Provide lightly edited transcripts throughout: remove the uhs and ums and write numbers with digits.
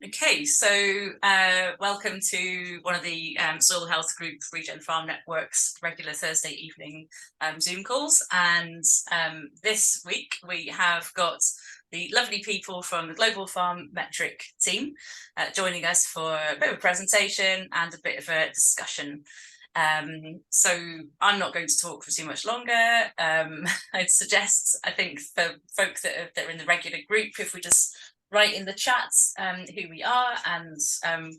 Okay, so welcome to one of the Soil Health Group Regen Farm Network's regular Thursday evening Zoom calls. And this week we have got the lovely people from the Global Farm Metric team joining us for a bit of a presentation and a bit of a discussion. So I'm not going to talk for too much longer. I'd suggest, I think, for folk that are in the regular group, if we just write in the chat who we are and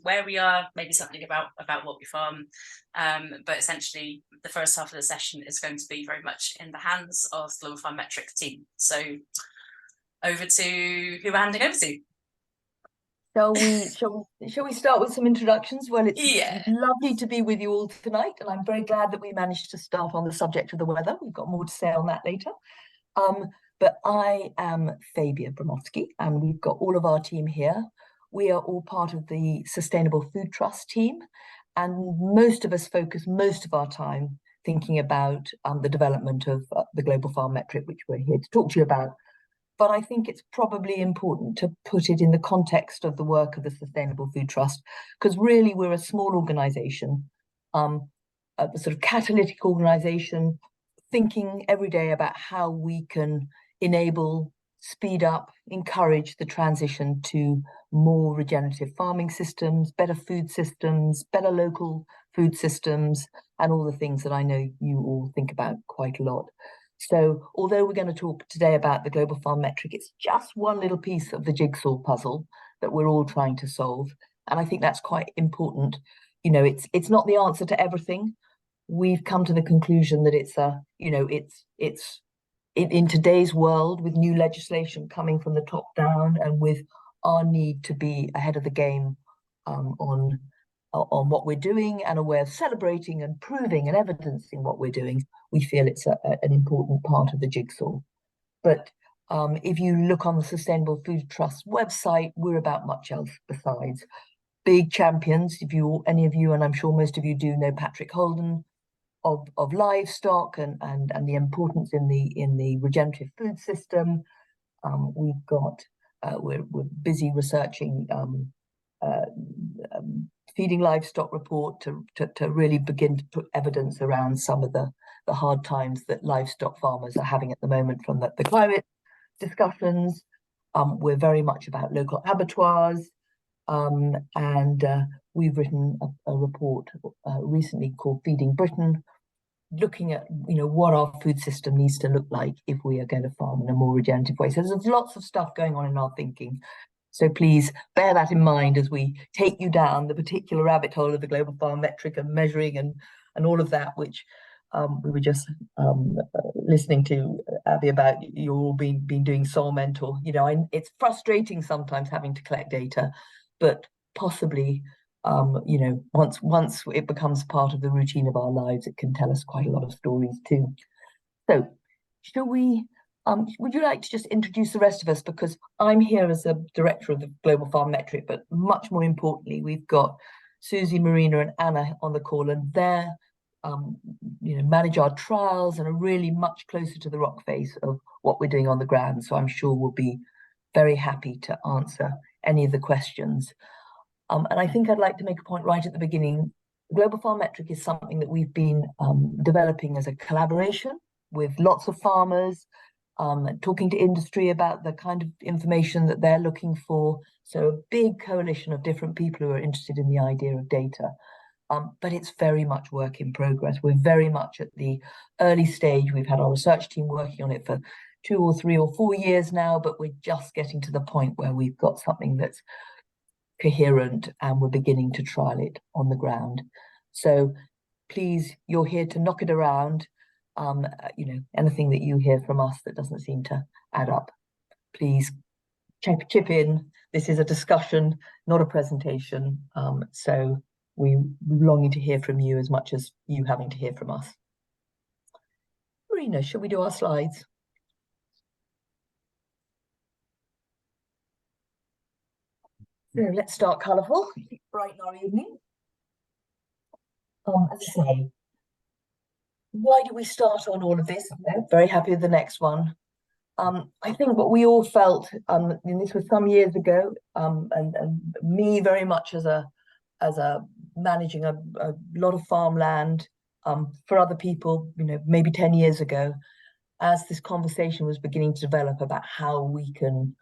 where we are, maybe something about what we farm. But essentially, the first half of the session is going to be very much in the hands of the Global Farm Metric team. So over to who we're handing over to. Shall we start with some introductions? Well, it's lovely to be with you all tonight, and I'm very glad that we managed to start on the subject of the weather. We've got more to say on that later. But I am Fabia Bromovsky, and we've got all of our team here. We are all part of the Sustainable Food Trust team, and most of us focus most of our time thinking about the development of the Global Farm Metric, which we're here to talk to you about. But I think it's probably important to put it in the context of the work of the Sustainable Food Trust, because really we're a small organisation, a sort of catalytic organisation, thinking every day about how we can enable, speed up, encourage the transition to more regenerative farming systems, better food systems, better local food systems, and all the things that I know you all think about quite a lot. So although we're going to talk today about the Global Farm Metric, it's just one little piece of the jigsaw puzzle that we're all trying to solve. And I think that's quite important. You know, it's not the answer to everything. We've come to the conclusion that it's in today's world, with new legislation coming from the top down and with our need to be ahead of the game on what we're doing and a way of celebrating and proving and evidencing what we're doing, we feel it's an important part of the jigsaw. But if you look on the Sustainable Food Trust website, we're about much else besides. Big champions, any of you, and I'm sure most of you do know Patrick Holden, of livestock and the importance in the regenerative food system. We're busy researching feeding livestock report to really begin to put evidence around some of the hard times that livestock farmers are having at the moment from the climate discussions. We're very much about local abattoirs, and we've written a report recently called Feeding Britain, looking at what our food system needs to look like if we are going to farm in a more regenerative way. So there's lots of stuff going on in our thinking. So please bear that in mind as we take you down the particular rabbit hole of the Global Farm Metric and measuring and all of that, which we were just listening to Abby about. You all been doing Soil Mentor. It's frustrating sometimes having to collect data, but possibly once it becomes part of the routine of our lives, it can tell us quite a lot of stories too. So shall we? Would you like to just introduce the rest of us? Because I'm here as a director of the Global Farm Metric, but much more importantly, we've got Susie, Marina, and Anna on the call, and they're manage our trials and are really much closer to the rock face of what we're doing on the ground. So I'm sure we'll be very happy to answer any of the questions. And I think I'd like to make a point right at the beginning. Global Farm Metric is something that we've been developing as a collaboration with lots of farmers, talking to industry about the kind of information that they're looking for. So a big coalition of different people who are interested in the idea of data. But it's very much work in progress. We're very much at the early stage. We've had our research team working on it for 2 or 3 or 4 years now, but we're just getting to the point where we've got something that's coherent and we're beginning to trial it on the ground. So please, you're here to knock it around. Anything that you hear from us that doesn't seem to add up, please chip in. This is a discussion, not a presentation. So we're longing to hear from you as much as you having to hear from us. Marina, shall we do our slides? So let's start colourful, brighten our evening. As I say, why do we start on all of this? I'm very happy with the next one. I think what we all felt, and this was some years ago, and me very much as a managing a lot of farmland for other people, maybe 10 years ago, as this conversation was beginning to develop about how we can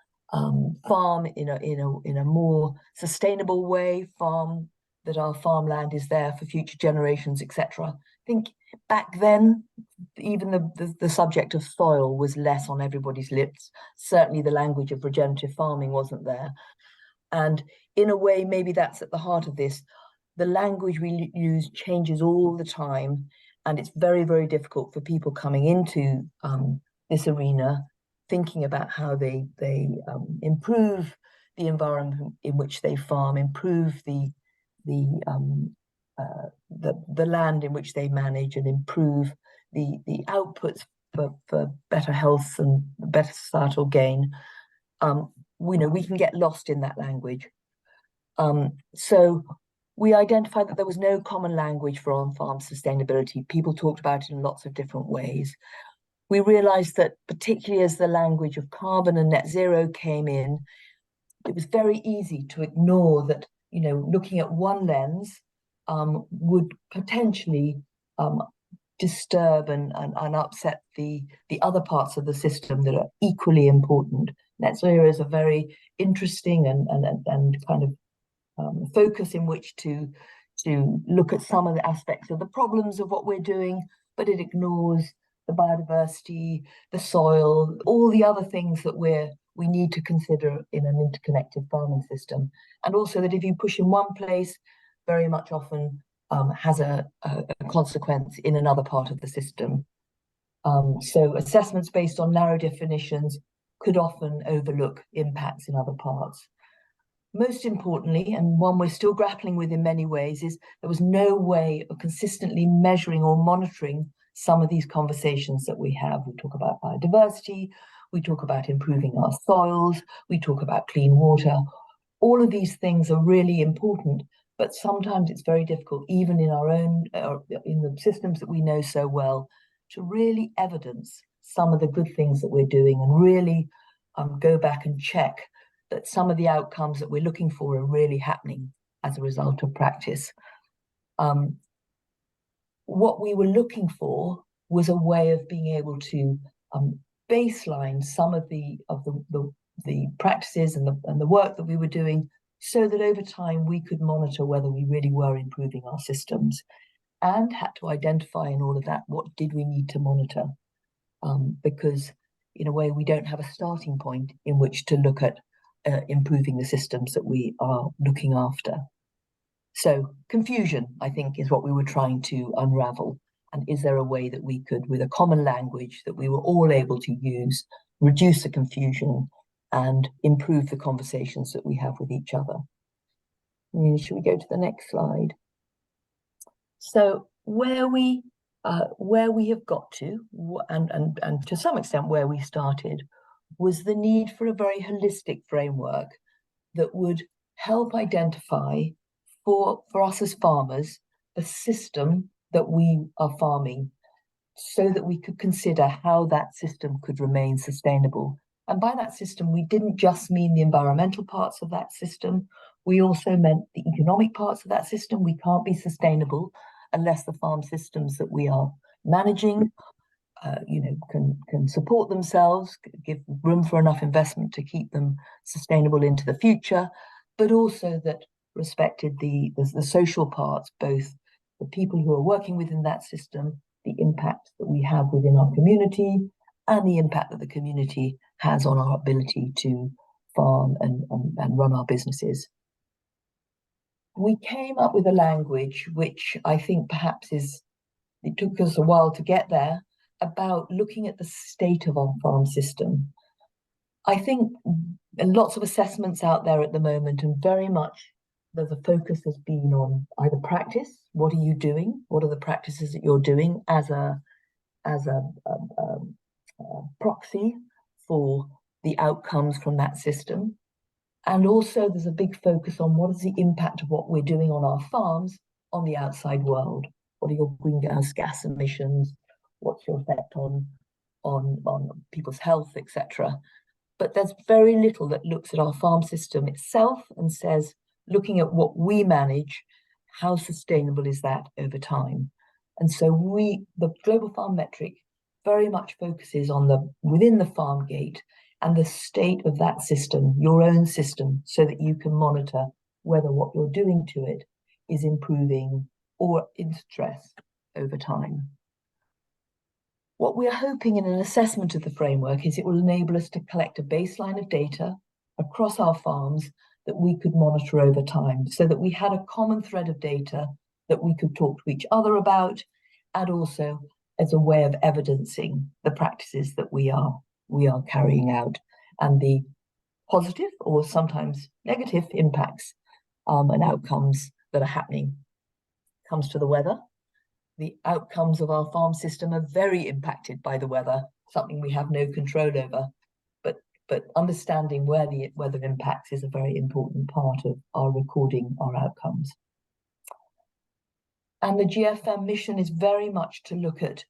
farm in a more sustainable way, farm that our farmland is there for future generations, etc. I think back then, even the subject of soil was less on everybody's lips. Certainly the language of regenerative farming wasn't there. And in a way, maybe that's at the heart of this. The language we use changes all the time, and it's very, very difficult for people coming into this arena thinking about how they improve the environment in which they farm, improve the land in which they manage, and improve the outputs for better health and better societal gain. We can get lost in that language. So we identified that there was no common language for on-farm sustainability. People talked about it in lots of different ways. We realized that particularly as the language of carbon and net zero came in, it was very easy to ignore that, looking at one lens would potentially disturb and upset the other parts of the system that are equally important. Net zero is a very interesting and kind of focus in which to look at some of the aspects of the problems of what we're doing, but it ignores the biodiversity, the soil, all the other things that we need to consider in an interconnected farming system. And also that if you push in one place, very much often has a consequence in another part of the system. So assessments based on narrow definitions could often overlook impacts in other parts. Most importantly, and one we're still grappling with in many ways, is there was no way of consistently measuring or monitoring some of these conversations that we have. We talk about biodiversity, we talk about improving our soils, we talk about clean water. All of these things are really important, but sometimes it's very difficult, even in our own, in the systems that we know so well, to really evidence some of the good things that we're doing and really go back and check that some of the outcomes that we're looking for are really happening as a result of practice. What we were looking for was a way of being able to baseline some of the practices and the work that we were doing, so that over time we could monitor whether we really were improving our systems, and had to identify in all of that what did we need to monitor, because in a way we don't have a starting point in which to look at improving the systems that we are looking after. So confusion, I think, is what we were trying to unravel. And is there a way that we could, with a common language that we were all able to use, reduce the confusion and improve the conversations that we have with each other? Should we go to the next slide? So where we have got to, and to some extent where we started, was the need for a very holistic framework that would help identify for us as farmers the system that we are farming, so that we could consider how that system could remain sustainable. And by that system, we didn't just mean the environmental parts of that system, we also meant the economic parts of that system. We can't be sustainable unless the farm systems that we are managing can support themselves, give room for enough investment to keep them sustainable into the future, but also that respected the social parts, both the people who are working within that system, the impact that we have within our community, and the impact that the community has on our ability to farm and run our businesses. We came up with a language which I think perhaps it took us a while to get there, about looking at the state of our farm system. I think lots of assessments out there at the moment, and very much the focus has been on either practice, what are you doing? What are the practices that you're doing as a proxy for the outcomes from that system? And also there's a big focus on what is the impact of what we're doing on our farms on the outside world? What are your greenhouse gas emissions? What's your effect on on people's health, etc. But there's very little that looks at our farm system itself and says, looking at what we manage, how sustainable is that over time? And so the Global Farm Metric very much focuses on within the farm gate and the state of that system, your own system, so that you can monitor whether what you're doing to it is improving or in stress over time. What we're hoping in an assessment of the framework is it will enable us to collect a baseline of data across our farms that we could monitor over time, so that we had a common thread of data that we could talk to each other about, and also as a way of evidencing the practices that we are carrying out and the positive or sometimes negative impacts and outcomes that are happening. Comes to the weather. The outcomes of our farm system are very impacted by the weather, something we have no control over. But understanding where the weather impacts is a very important part of our recording our outcomes. And the GFM mission is very much to look at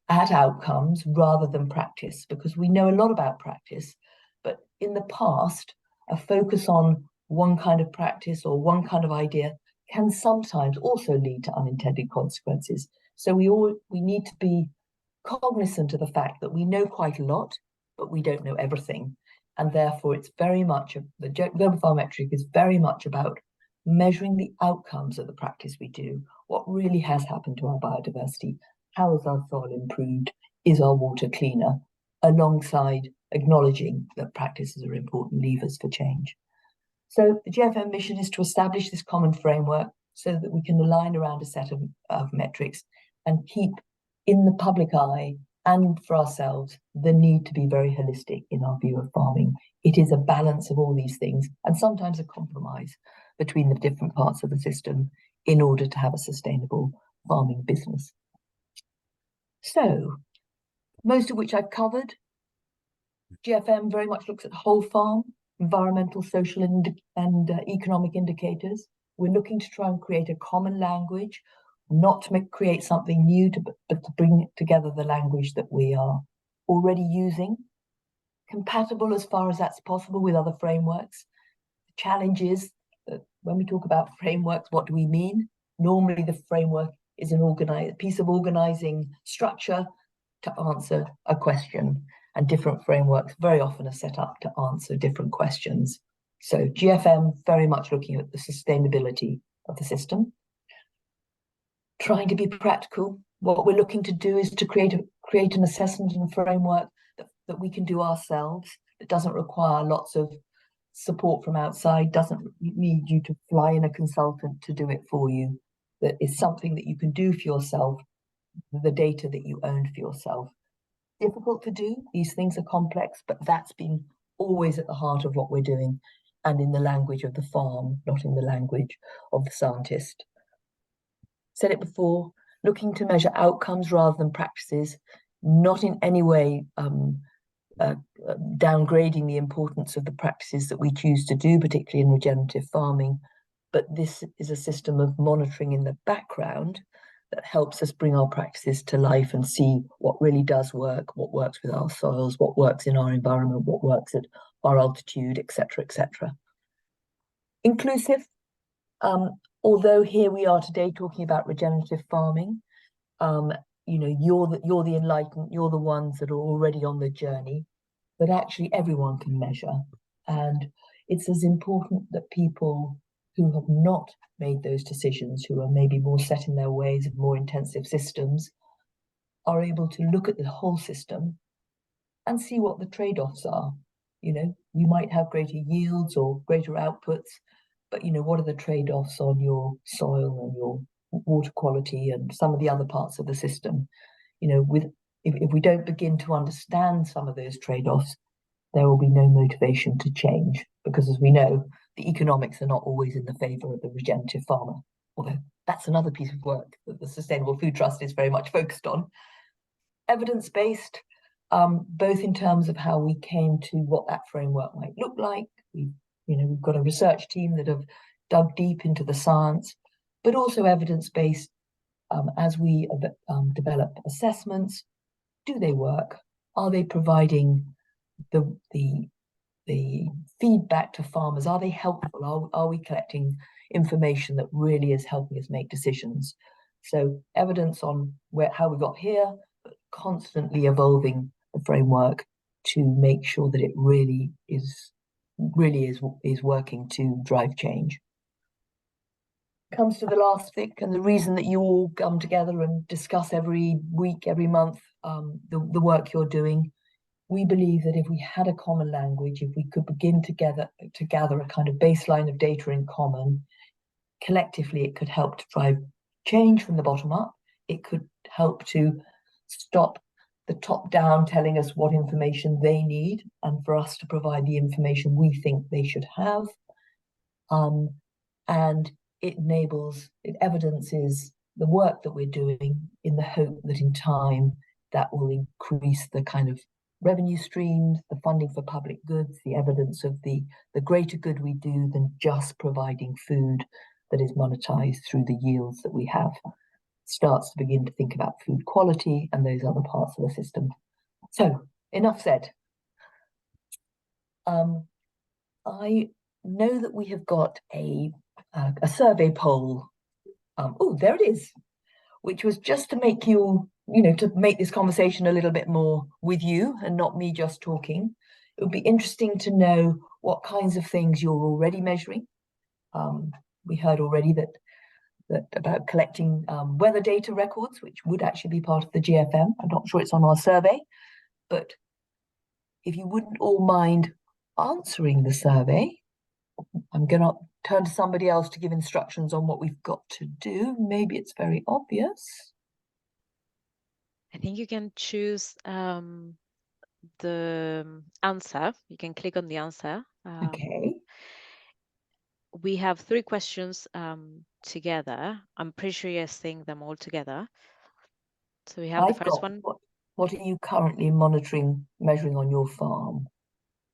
outcomes rather than practice, because we know a lot about practice, but in the past, a focus on one kind of practice or one kind of idea can sometimes also lead to unintended consequences. So we need to be cognizant of the fact that we know quite a lot, but we don't know everything. And therefore, it's very much, the Global Farm Metric is very much about measuring the outcomes of the practice we do, what really has happened to our biodiversity, how has our soil improved, is our water cleaner, alongside acknowledging that practices are important levers for change. So the GFM mission is to establish this common framework so that we can align around a set of metrics and keep in the public eye and for ourselves the need to be very holistic in our view of farming. It is a balance of all these things and sometimes a compromise between the different parts of the system in order to have a sustainable farming business. So, most of which I've covered. GFM very much looks at whole farm, environmental, social and economic indicators. We're looking to try and create a common language, not to create something new, but to bring together the language that we are already using, compatible as far as that's possible with other frameworks. The challenge is that when we talk about frameworks, what do we mean? Normally the framework is a piece of organizing structure to answer a question, and different frameworks very often are set up to answer different questions. So GFM very much looking at the sustainability of the system. Trying to be practical. What we're looking to do is to create an assessment and a framework that we can do ourselves, that doesn't require lots of support from outside, doesn't need you to fly in a consultant to do it for you, that is something that you can do for yourself, the data that you own for yourself. Difficult to do, these things are complex, but that's been always at the heart of what we're doing, and in the language of the farm, not in the language of the scientist. Said it before, looking to measure outcomes rather than practices, not in any way downgrading the importance of the practices that we choose to do, particularly in regenerative farming, but this is a system of monitoring in the background that helps us bring our practices to life and see what really does work, what works with our soils, what works in our environment, what works at our altitude, etc., etc. Inclusive, although here we are today talking about regenerative farming, you're the enlightened, you're the ones that are already on the journey, but actually everyone can measure. And it's as important that people who have not made those decisions, who are maybe more set in their ways of more intensive systems, are able to look at the whole system and see what the trade-offs are. You might have greater yields or greater outputs, but what are the trade-offs on your soil and your water quality and some of the other parts of the system? If we don't begin to understand some of those trade-offs, there will be no motivation to change, because as we know, the economics are not always in the favour of the regenerative farmer, although that's another piece of work that the Sustainable Food Trust is very much focused on. Evidence-based, both in terms of how we came to what that framework might look like. We've got a research team that have dug deep into the science, but also evidence-based as we develop assessments, do they work? Are they providing the feedback to farmers? Are they helpful? Are we collecting information that really is helping us make decisions? So evidence on how we got here, but constantly evolving the framework to make sure that it really is working to drive change. Comes to the last thing, and the reason that you all come together and discuss every week, every month, the work you're doing. We believe that if we had a common language, if we could begin to gather a kind of baseline of data in common, collectively it could help to drive change from the bottom up. It could help to stop the top down telling us what information they need, and for us to provide the information we think they should have. And it evidences the work that we're doing, in the hope that in time that will increase the kind of revenue streams, the funding for public goods, the evidence of the greater good we do than just providing food that is monetized through the yields that we have. Starts to begin to think about food quality and those other parts of the system. So, enough said. I know that we have got a survey poll. Oh, there it is, which was just to make to make this conversation a little bit more with you and not me just talking. It would be interesting to know what kinds of things you're already measuring. We heard already that about collecting weather data records, which would actually be part of the GFM. I'm not sure it's on our survey, but if you wouldn't all mind answering the survey, I'm going to turn to somebody else to give instructions on what we've got to do. Maybe it's very obvious. I think you can choose the answer. You can click on the answer. Okay. We have 3 questions together. I'm pretty sure you're seeing them all together. So we have the first one. What are you currently measuring on your farm?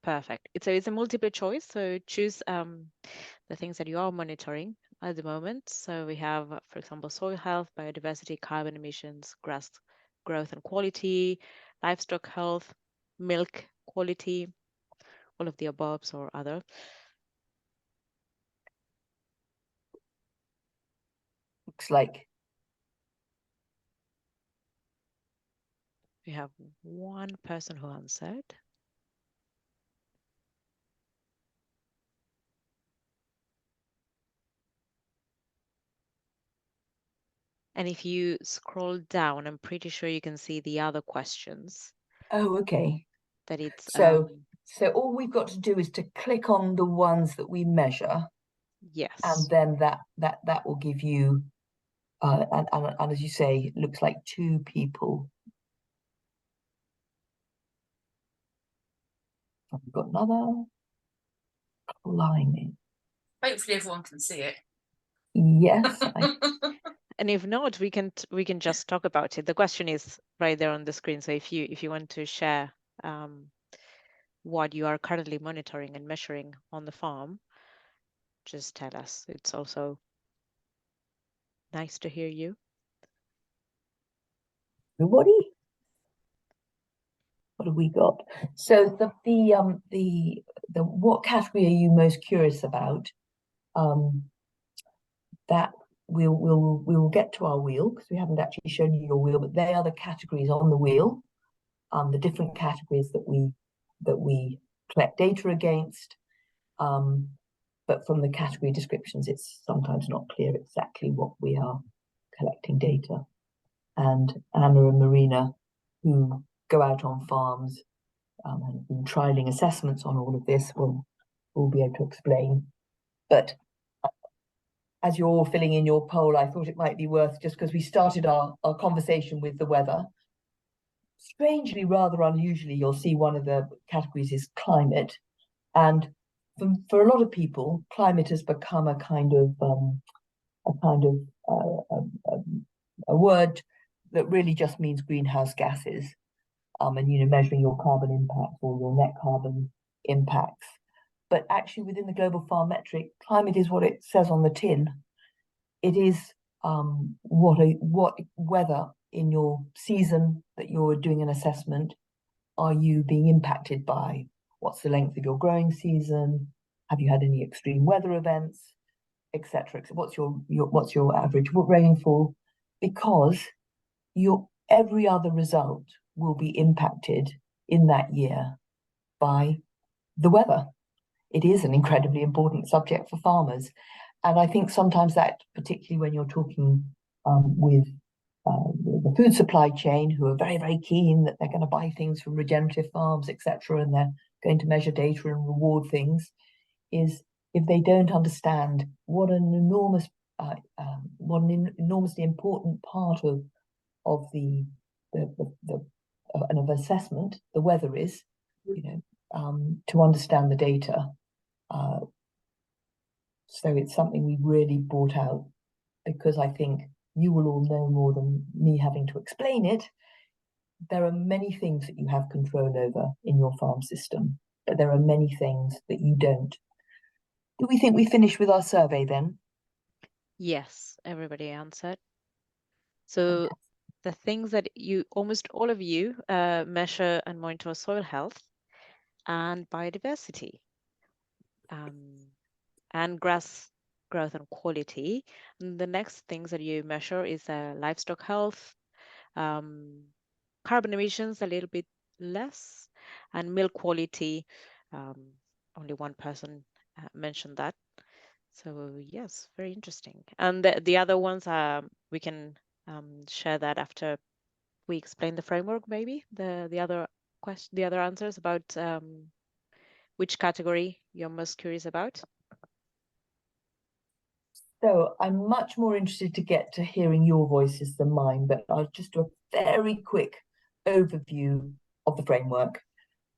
Perfect. It's a multiple choice. So choose the things that you are monitoring at the moment. So we have, for example, soil health, biodiversity, carbon emissions, grass growth and quality, livestock health, milk quality, all of the above or other. Looks like we have one person who answered. And if you scroll down, I'm pretty sure you can see the other questions. Oh, okay. That it's so all we've got to do is to click on the ones that we measure. Yes. And then that will give you and as you say, it looks like 2 people. I've got another climate. Hopefully everyone can see it. Yes. And if not, we can just talk about it. The question is right there on the screen. So if you want to share what you are currently monitoring and measuring on the farm, just tell us. It's also nice to hear you. Everybody? What have we got? So the what category are you most curious about? That we'll get to our wheel, because we haven't actually shown you your wheel, but they are the categories on the wheel, the different categories that we collect data against. But from the category descriptions, it's sometimes not clear exactly what we are collecting data. And Anna and Marina, who go out on farms and have been trialing assessments on all of this, will be able to explain. But as you're all filling in your poll, I thought it might be worth, just because we started our conversation with the weather. Strangely, rather unusually, you'll see one of the categories is climate. And for a lot of people, climate has become a word that really just means greenhouse gases. And measuring your carbon impact or your net carbon impacts. But actually, within the Global Farm Metric, climate is what it says on the tin. It is what weather in your season that you're doing an assessment, are you being impacted by? What's the length of your growing season? Have you had any extreme weather events, etc.? What's your average rainfall? Because every other result will be impacted in that year by the weather. It is an incredibly important subject for farmers. And I think sometimes that, particularly when you're talking with the food supply chain, who are very, very keen that they're going to buy things from regenerative farms, etc., and they're going to measure data and reward things, is if they don't understand what an enormously important part of an assessment the weather is, to understand the data. So it's something we've really brought out, because I think you will all know more than me having to explain it. There are many things that you have control over in your farm system, but there are many things that you don't. Do we think we finished with our survey then? Yes, everybody answered. So the things that almost all of you measure and monitor soil health and biodiversity, and grass growth and quality. And the next things that you measure is livestock health, carbon emissions a little bit less, and milk quality. Only one person mentioned that. So yes, very interesting. And the other ones, we can share that after we explain the framework, maybe the other answers about which category you're most curious about. So I'm much more interested to get to hearing your voices than mine, but I'll just do a very quick overview of the framework.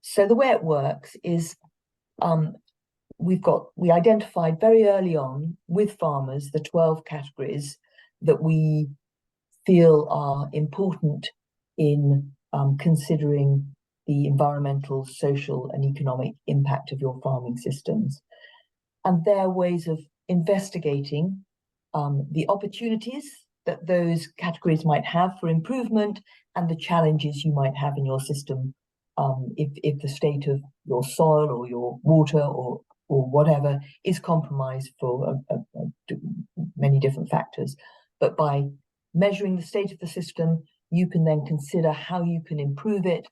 So the way it works is we identified very early on with farmers the 12 categories that we feel are important in considering the environmental, social, and economic impact of your farming systems. And they're ways of investigating the opportunities that those categories might have for improvement and the challenges you might have in your system if the state of your soil or your water or whatever is compromised for many different factors. But by measuring the state of the system, you can then consider how you can improve it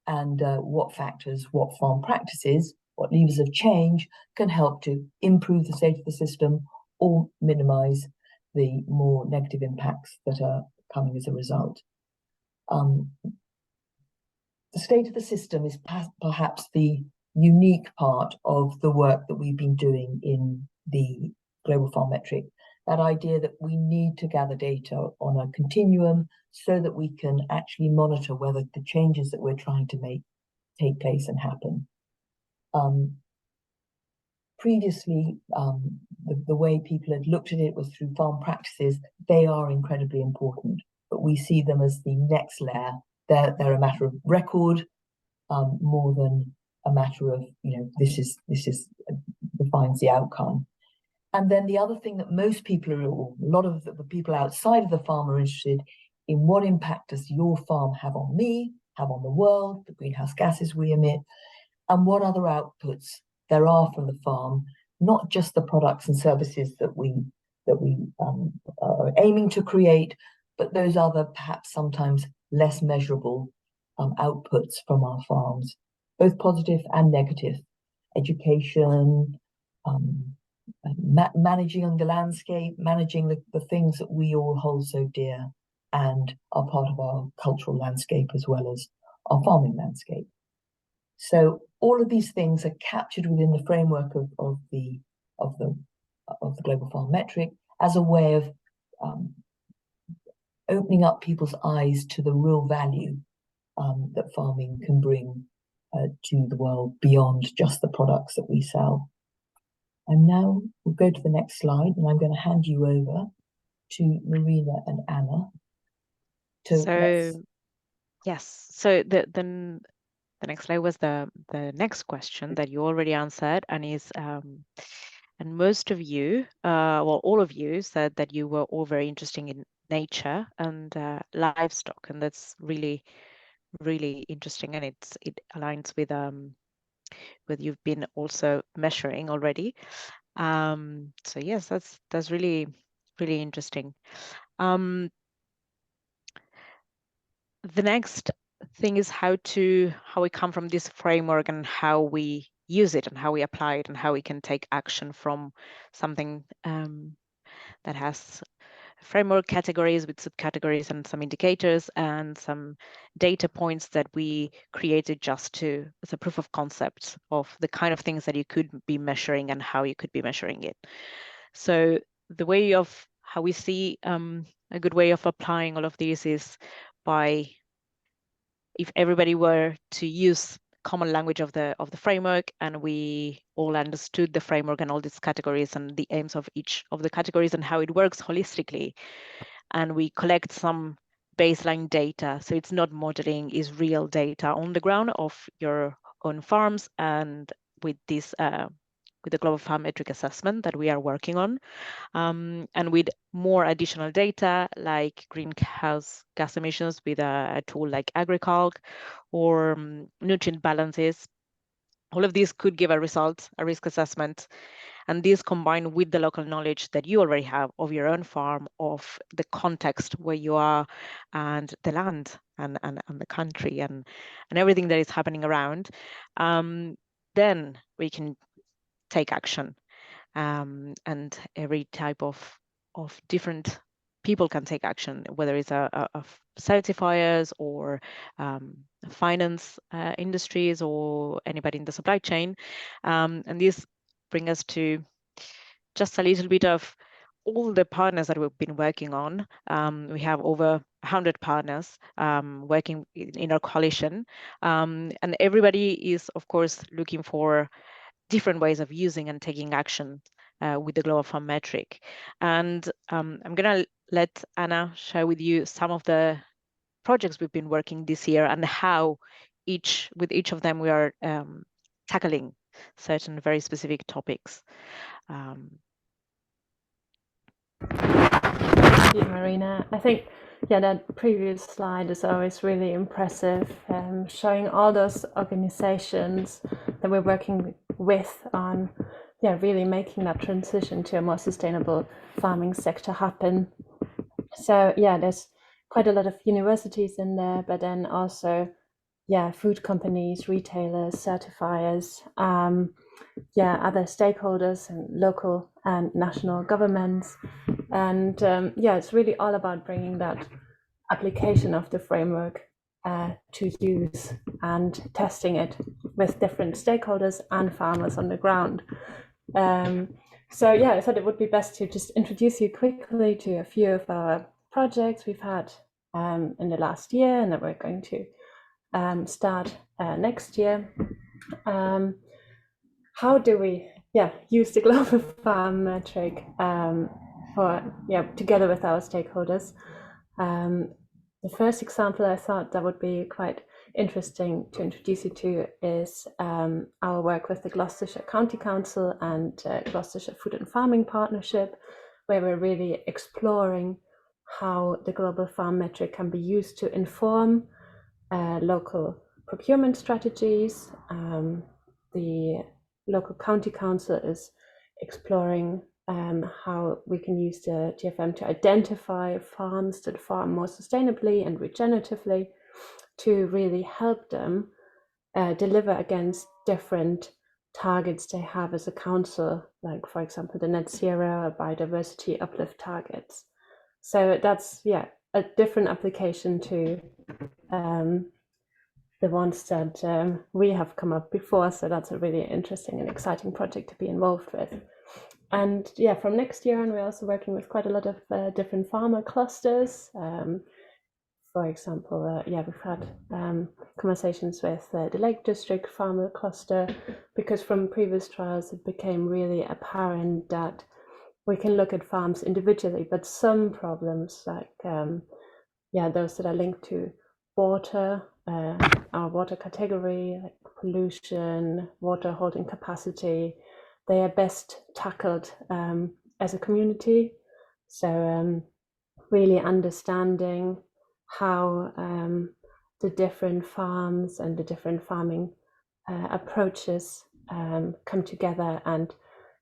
and what factors, what farm practices, what levers of change can help to improve the state of the system or minimize the more negative impacts that are coming as a result. The state of the system is perhaps the unique part of the work that we've been doing in the Global Farm Metric. That idea that we need to gather data on a continuum so that we can actually monitor whether the changes that we're trying to make take place and happen. Previously, the way people had looked at it was through farm practices. They are incredibly important, but we see them as the next layer. They're a matter of record more than a matter of, this defines the outcome. And then the other thing that most people or a lot of the people outside of the farm are interested in: what impact does your farm have on me, have on the world, the greenhouse gases we emit, and what other outputs there are from the farm, not just the products and services that we are aiming to create, but those other perhaps sometimes less measurable outputs from our farms, both positive and negative. Education, managing the landscape, managing the things that we all hold so dear and are part of our cultural landscape as well as our farming landscape. So all of these things are captured within the framework of the Global Farm Metric as a way of opening up people's eyes to the real value that farming can bring to the world beyond just the products that we sell. And now we'll go to the next slide, and I'm going to hand you over to Marina and Anna. Yes, so the next slide was the next question that you already answered, and is and most of you, well, all of you said that you were all very interested nature and livestock, and that's really interesting, and it aligns with what you've been also measuring already. So yes, that's really interesting. The next thing is how we come from this framework and how we use it and how we apply it and how we can take action from something that has framework categories with subcategories and some indicators and some data points that we created just as a proof of concept of the kind of things that you could be measuring and how you could be measuring it. So the way of how we see a good way of applying all of these is by, if everybody were to use common language of the framework, and we all understood the framework and all these categories and the aims of each of the categories and how it works holistically, and we collect some baseline data, so it's not modeling, is real data on the ground of your own farms, and with this with the Global Farm Metric Assessment that we are working on, and with more additional data like greenhouse gas emissions with a tool like AgriCalc, or nutrient balances. All of these could give a result, a risk assessment, and this combined with the local knowledge that you already have of your own farm, of the context where you are, and the land and the country and everything that is happening around, then we can take action. And every type of different people can take action, whether it's a certifiers or finance industries or anybody in the supply chain. And this brings us to just a little bit of all the partners that we've been working on. We have over 100 partners working in our coalition, and everybody is, of course, looking for different ways of using and taking action with the Global Farm Metric. And I'm going to let Anna share with you some of the projects we've been working this year and how with each of them we are tackling certain very specific topics. Thank you, Marina. I think, yeah, that previous slide is always really impressive, showing all those organizations that we're working with on, yeah, really making that transition to a more sustainable farming sector happen. So, yeah, there's quite a lot of universities in there, but then also, yeah, food companies, retailers, certifiers, yeah, other stakeholders and local and national governments. And yeah, it's really all about bringing that application of the framework to use and testing it with different stakeholders and farmers on the ground. So yeah, I thought it would be best to just introduce you quickly to a few of our projects we've had in the last year and that we're going to start next year. How do we use the Global Farm Metric together with our stakeholders? The first example I thought that would be quite interesting to introduce you to is our work with the Gloucestershire County Council and Gloucestershire Food and Farming Partnership, where we're really exploring how the Global Farm Metric can be used to inform local procurement strategies. The local county council is exploring how we can use the GFM to identify farms that farm more sustainably and regeneratively to really help them deliver against different targets they have as a council, like, for example, the net zero or biodiversity uplift targets. So that's, a different application to the ones that we have come up before. So that's a really interesting and exciting project to be involved with. And from next year on, we're also working with quite a lot of different farmer clusters. For example, we've had conversations with the Lake District Farmer Cluster, because from previous trials, it became really apparent that we can look at farms individually, but some problems like, those that are linked to water, our water category, like pollution, water holding capacity, they are best tackled as a community. So really understanding how the different farms and the different farming approaches come together, and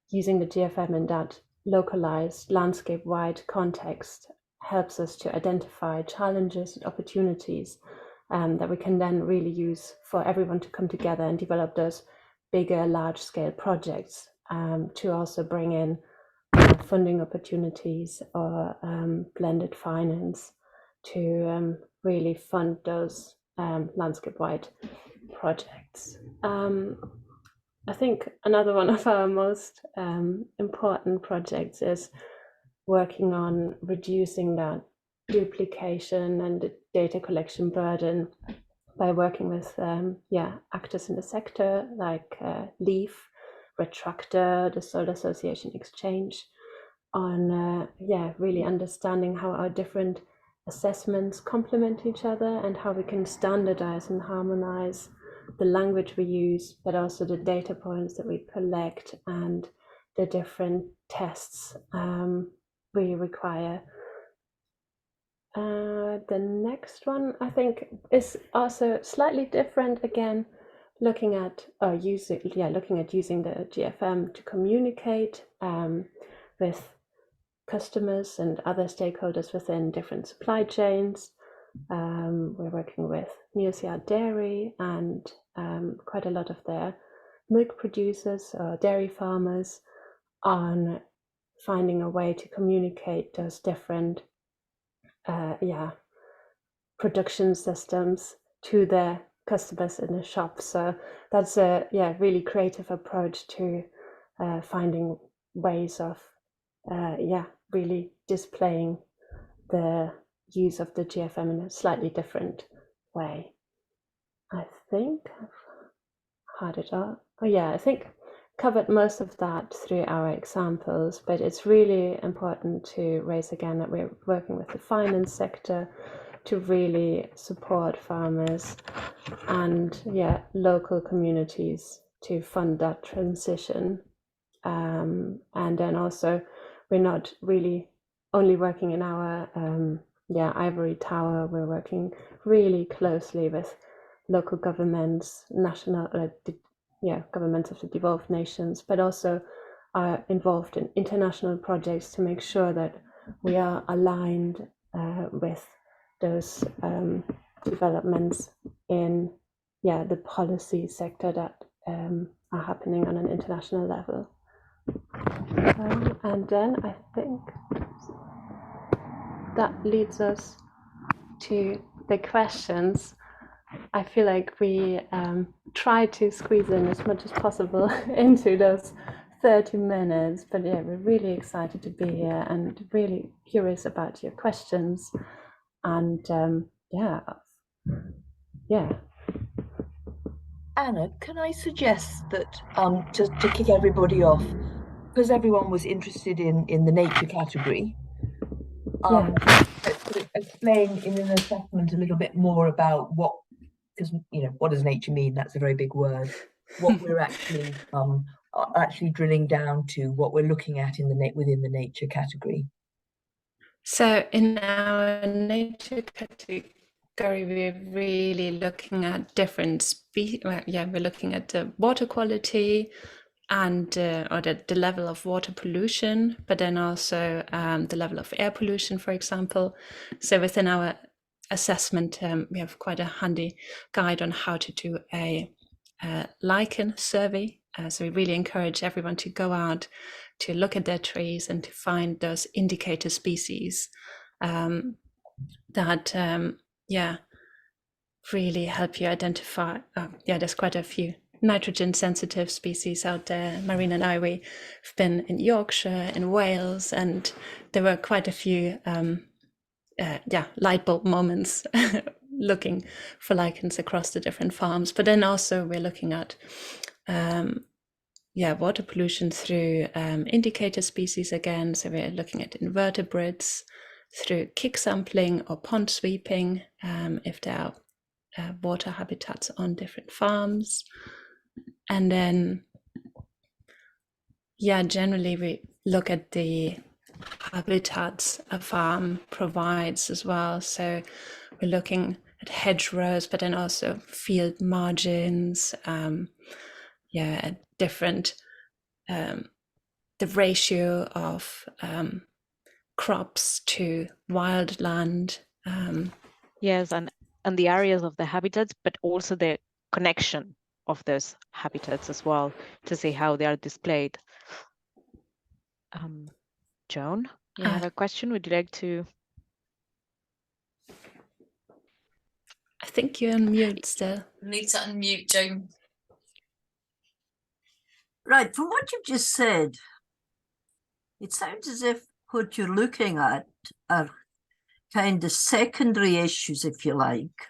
using the GFM in that localized landscape-wide context helps us to identify challenges and opportunities that we can then really use for everyone to come together and develop those bigger, large-scale projects, to also bring in funding opportunities or blended finance to really fund those landscape-wide projects. I think another one of our most important projects is working on reducing that duplication and the data collection burden by working with actors in the sector like LEAF, Retractor, the Soil Association Exchange, on really understanding how our different assessments complement each other and how we can standardize and harmonize the language we use, but also the data points that we collect and the different tests we require. The next one, I think, is also slightly different. Again, looking at using the GFM to communicate with customers and other stakeholders within different supply chains. We're working with Neosiard Dairy and quite a lot of their milk producers or dairy farmers on finding a way to communicate those different production systems to their customers in the shop. So that's a really creative approach to finding ways of really displaying the use of the GFM in a slightly different way. I think I've had it all. I think covered most of that through our examples, but it's really important to raise again that we're working with the finance sector to really support farmers and local communities to fund that transition. And then also we're not really only working in our ivory tower. We're working really closely with local governments, national governments of the devolved nations, but also are involved in international projects to make sure that we are aligned with those developments in the policy sector that are happening on an international level. And then I think that leads us to the questions. I feel like we try to squeeze in as much as possible into those 30 minutes, but we're really excited to be here and really curious about your questions. And Anna, can I suggest that just to kick everybody off, because everyone was interested in the nature category, explain in an assessment a little bit more about what does nature mean? That's a very big word. What we're actually drilling down to, what we're looking at within the nature category. So in our nature category, we're really looking at different species. We're looking at the water quality and or the level of water pollution, but then also the level of air pollution, for example. So within our assessment, we have quite a handy guide on how to do a lichen survey. So we really encourage everyone to go out to look at their trees and to find those indicator species that really help you identify. There's quite a few nitrogen sensitive species out there. Marina and I, we've been in Yorkshire, in Wales, and there were quite a few light bulb moments looking for lichens across the different farms. But then also we're looking at water pollution through indicator species again. So we're looking at invertebrates through kick sampling or pond sweeping, if there are water habitats on different farms. And then generally we look at the habitats a farm provides as well. So we're looking at hedgerows, but then also field margins, at different, the ratio of crops to wildland. Yes, and the areas of the habitats, but also the connection of those habitats as well, to see how they are displayed. Joan, you have a question? Would you like to? I think you're on mute still. Need to unmute, Joan. Right, from what you've just said, it sounds as if what you're looking at are kind of secondary issues, if you like.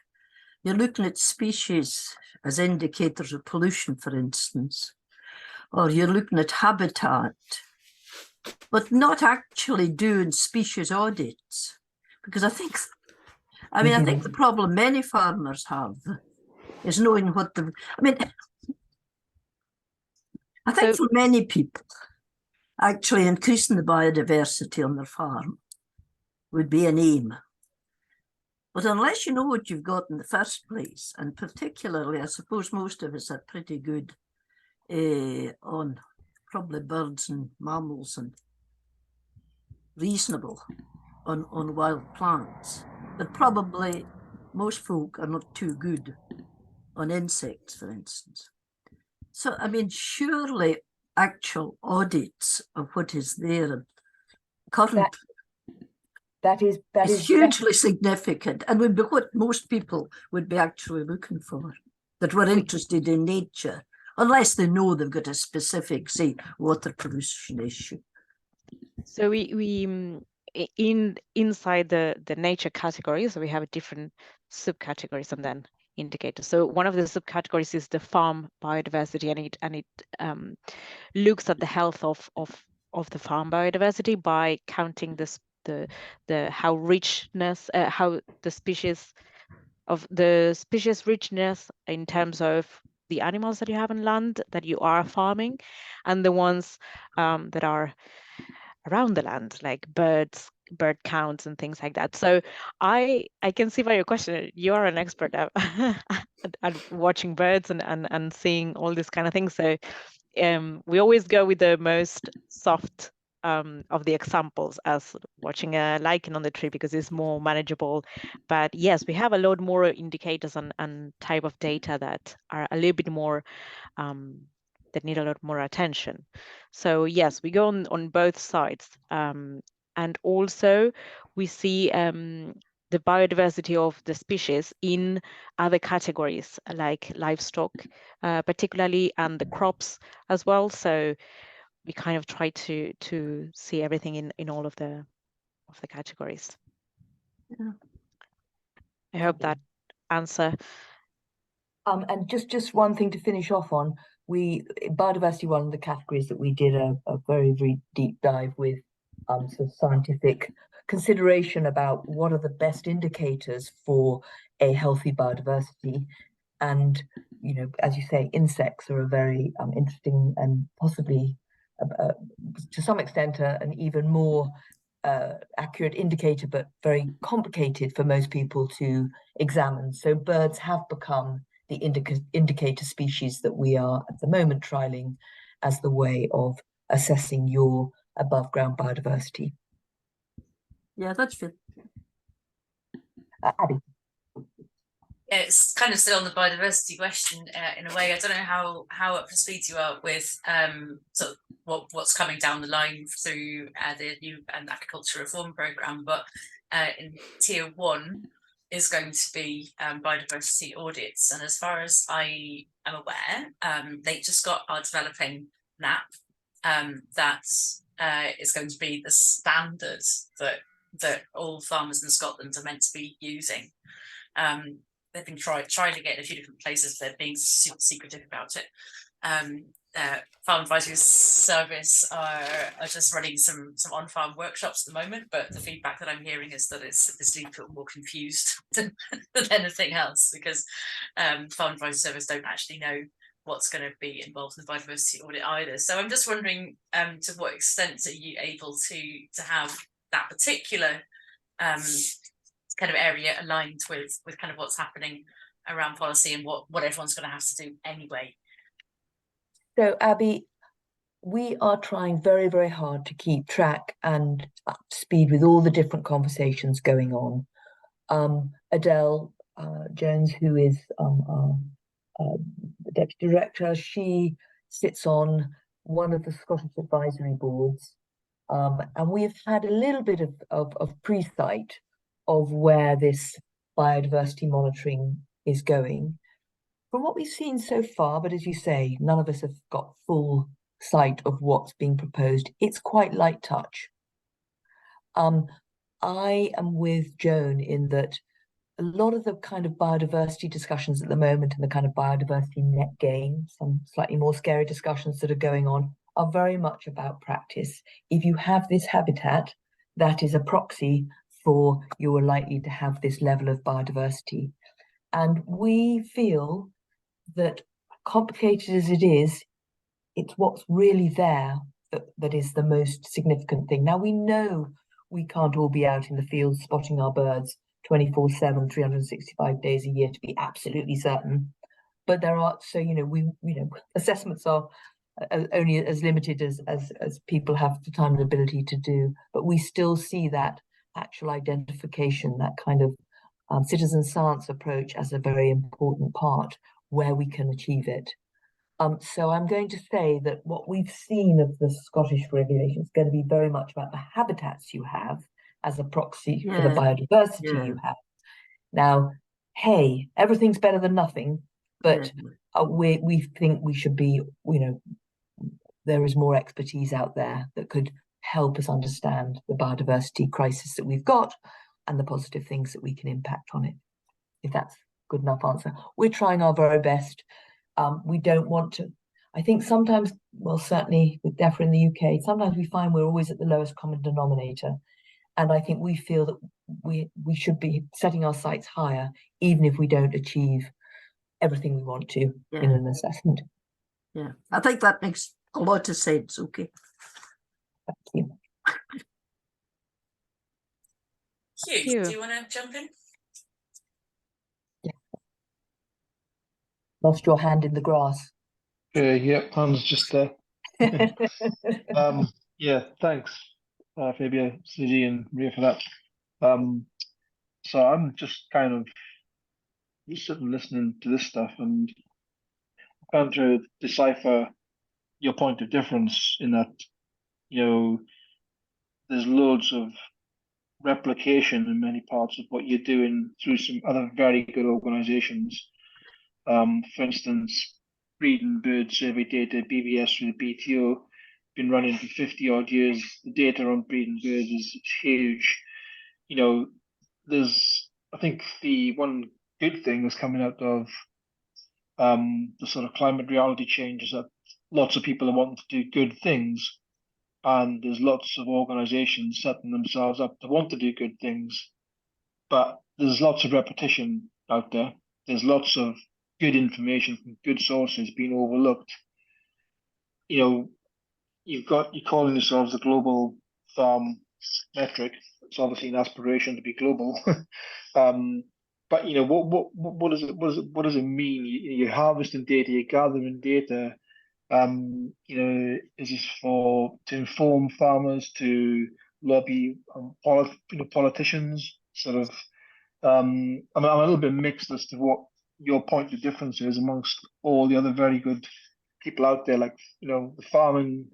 You're looking at species as indicators of pollution, for instance, or you're looking at habitat, but not actually doing species audits. Because I think the problem many farmers have is knowing what the, I think for many people, actually increasing the biodiversity on their farm would be an aim. But unless you know what you've got in the first place, and particularly, I suppose most of us are pretty good on probably birds and mammals and reasonable on wild plants, but probably most folk are not too good on insects, for instance. So, surely actual audits of what is there and current that is hugely significant, and would be what most people would be actually looking for, that were interested in nature, unless they know they've got a specific, say, water pollution issue. So we inside the nature category, so we have different subcategories and then indicators. So one of the subcategories is the farm biodiversity, and it looks at the health of the farm biodiversity by counting the how the species richness in terms of the animals that you have on land that you are farming, and the ones that are around the land, like bird counts and things like that. So I can see by your question, you are an expert at watching birds and seeing all this kind of things. So we always go with the most soft of the examples, as watching a lichen on the tree, because it's more manageable. But yes, we have a lot more indicators and type of data that are a little bit more that need a lot more attention. So yes, we go on both sides, and also we see the biodiversity of the species in other categories like livestock, particularly, and the crops as well. So we kind of try to see everything in all of the categories. Yeah. I hope that answer. And just one thing to finish off on, biodiversity, one of the categories that we did a very, very deep dive with sort of scientific consideration about what are the best indicators for a healthy biodiversity. And, as you say, insects are a very interesting and possibly to some extent an even more accurate indicator, but very complicated for most people to examine. So birds have become the indicator species that we are at the moment trialing as the way of assessing your above ground biodiversity. Yeah, that's good. Abby. It's kind of still on the biodiversity question in a way. I don't know how up to speed you are with sort of what's coming down the line through the new agriculture reform programme, but in tier 1 is going to be biodiversity audits, and as far as I am aware, Nature Scot are developing an app that is going to be the standard that all farmers in Scotland are meant to be using. They've been trying to get in a few different places. They're being super secretive about it. Farm Advisory Service are just running some on-farm workshops at the moment, but the feedback that I'm hearing is that it's leaving people more confused than anything else, because Farm Advisory Service don't actually know what's going to be involved in the biodiversity audit either. So I'm just wondering, to what extent are you able to have that particular kind of area aligned with kind of what's happening around policy and what everyone's going to have to do anyway? So, Abby, we are trying very, very hard to keep track and up to speed with all the different conversations going on. Adele Jones, who is the Deputy Director, she sits on one of the Scottish advisory boards, and we've had a little bit of pre-sight of where this biodiversity monitoring is going. From what we've seen so far, but as you say, none of us have got full sight of what's being proposed. It's quite light touch. I am with Joan in that a lot of the kind of biodiversity discussions at the moment and the kind of biodiversity net gain, some slightly more scary discussions that are going on, are very much about practice. If you have this habitat, that is a proxy for you are likely to have this level of biodiversity. And we feel that, complicated as it is, it's what's really there that is the most significant thing. Now, we know we can't all be out in the field spotting our birds 24/7, 365 days a year to be absolutely certain. But there are, so, assessments are only as limited as people have the time and ability to do. But we still see that actual identification, that kind of citizen science approach as a very important part where we can achieve it. So I'm going to say that what we've seen of the Scottish regulation is going to be very much about the habitats you have as a proxy for the biodiversity you have. Now, hey, everything's better than nothing, but we think we should be, there is more expertise out there that could help us understand the biodiversity crisis that we've got and the positive things that we can impact on it. If that's a good enough answer. We're trying our very best. We don't want to, I think sometimes, well, certainly with DEFRA in the UK, sometimes we find we're always at the lowest common denominator. And I think we feel that we should be setting our sights higher, even if we don't achieve everything we want to in an assessment. Yeah, I think that makes a lot of sense. Okay. Thank you. Hugh, do you want to jump in? Lost your hand in the grass. Yeah, hand's just there. Yeah, thanks, Fabia, Susie, and Ria for that. So I'm just kind of sitting listening to this stuff and trying to decipher your point of difference in that, there's loads of replication in many parts of what you're doing through some other very good organizations. For instance, breeding bird survey data, BBS through the BTO, been running for 50 odd years. The data on breeding birds is huge. I think the one good thing that's coming out of the sort of climate reality change is that lots of people are wanting to do good things, and there's lots of organizations setting themselves up to want to do good things, but there's lots of repetition out there. There's lots of good information from good sources being overlooked. You're calling yourselves the global farm metric. It's obviously an aspiration to be global. But what does it mean? You're harvesting data, you're gathering data. Is this to inform farmers, to lobby politicians? Sort of. I'm a little bit mixed as to what your point of difference is amongst all the other very good people out there, like the farming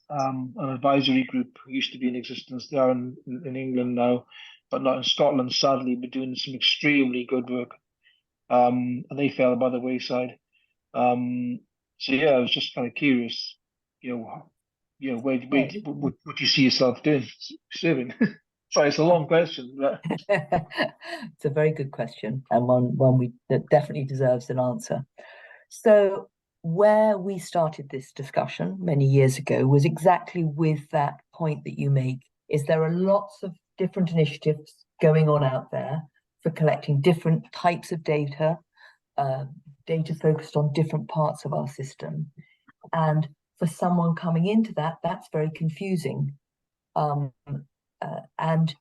an advisory group who used to be in existence there in England now, but not in Scotland, sadly, but doing some extremely good work, and they fell by the wayside. So yeah, I was just kind of curious, what you see yourself doing, serving. Sorry, it's a long question. But... It's a very good question, and one that definitely deserves an answer. So where we started this discussion many years ago was exactly with that point that you make, is there are lots of different initiatives going on out there for collecting different types of data, data focused on different parts of our system. And for someone coming into that, that's very confusing. And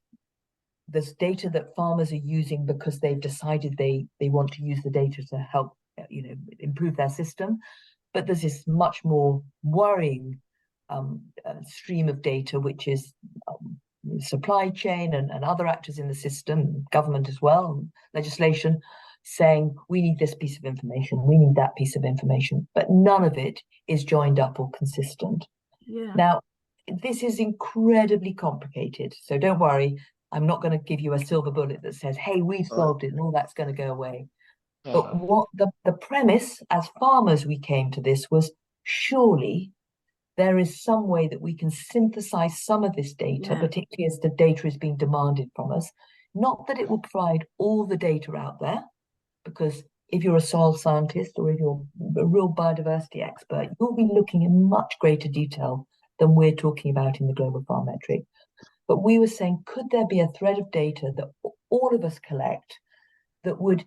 there's data that farmers are using because they've decided they want to use the data to help, improve their system. But there's this much more worrying stream of data, which is supply chain and other actors in the system, government as well, and legislation, saying we need this piece of information, we need that piece of information, but none of it is joined up or consistent. Yeah. Now, this is incredibly complicated, so don't worry, I'm not going to give you a silver bullet that says, hey, we've solved it and all that's going to go away. But what the premise as farmers we came to this was, surely there is some way that we can synthesize some of this data, Yeah. particularly as the data is being demanded from us. Not that it will provide all the data out there, because if you're a soil scientist or if you're a real biodiversity expert, you'll be looking in much greater detail than we're talking about in the Global Farm Metric. But we were saying, could there be a thread of data that all of us collect that would,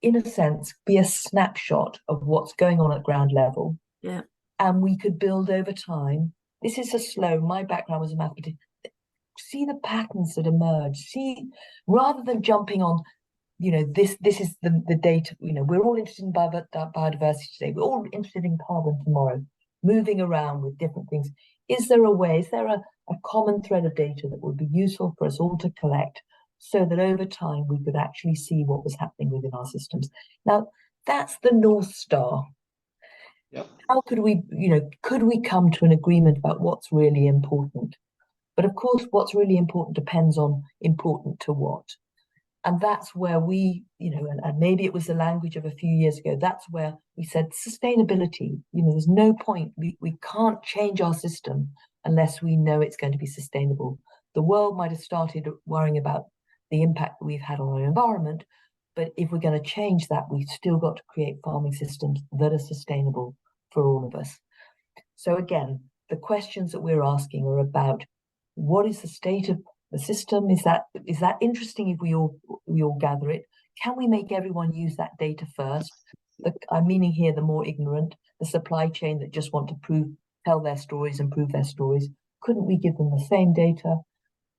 in a sense, be a snapshot of what's going on at ground level? Yeah. And we could build over time. This is a slow, my background was a mathematician. See the patterns that emerge. See, rather than jumping on, this is the data, we're all interested in biodiversity today. We're all interested in carbon tomorrow, moving around with different things. Is there a common thread of data that would be useful for us all to collect so that over time we could actually see what was happening within our systems? Now, that's the North Star. Yep. How could we, could we come to an agreement about what's really important? But of course, what's really important depends on important to what. And that's where we, and maybe it was the language of a few years ago, that's where we said sustainability, there's no point, we can't change our system unless we know it's going to be sustainable. The world might have started worrying about the impact that we've had on our environment, but if we're going to change that, we've still got to create farming systems that are sustainable for all of us. So again, the questions that we're asking are about what is the state of the system? Is that interesting if we all gather it? Can we make everyone use that data first? I'm meaning here the more ignorant, the supply chain that just want to tell their stories and prove their stories. Couldn't we give them the same data?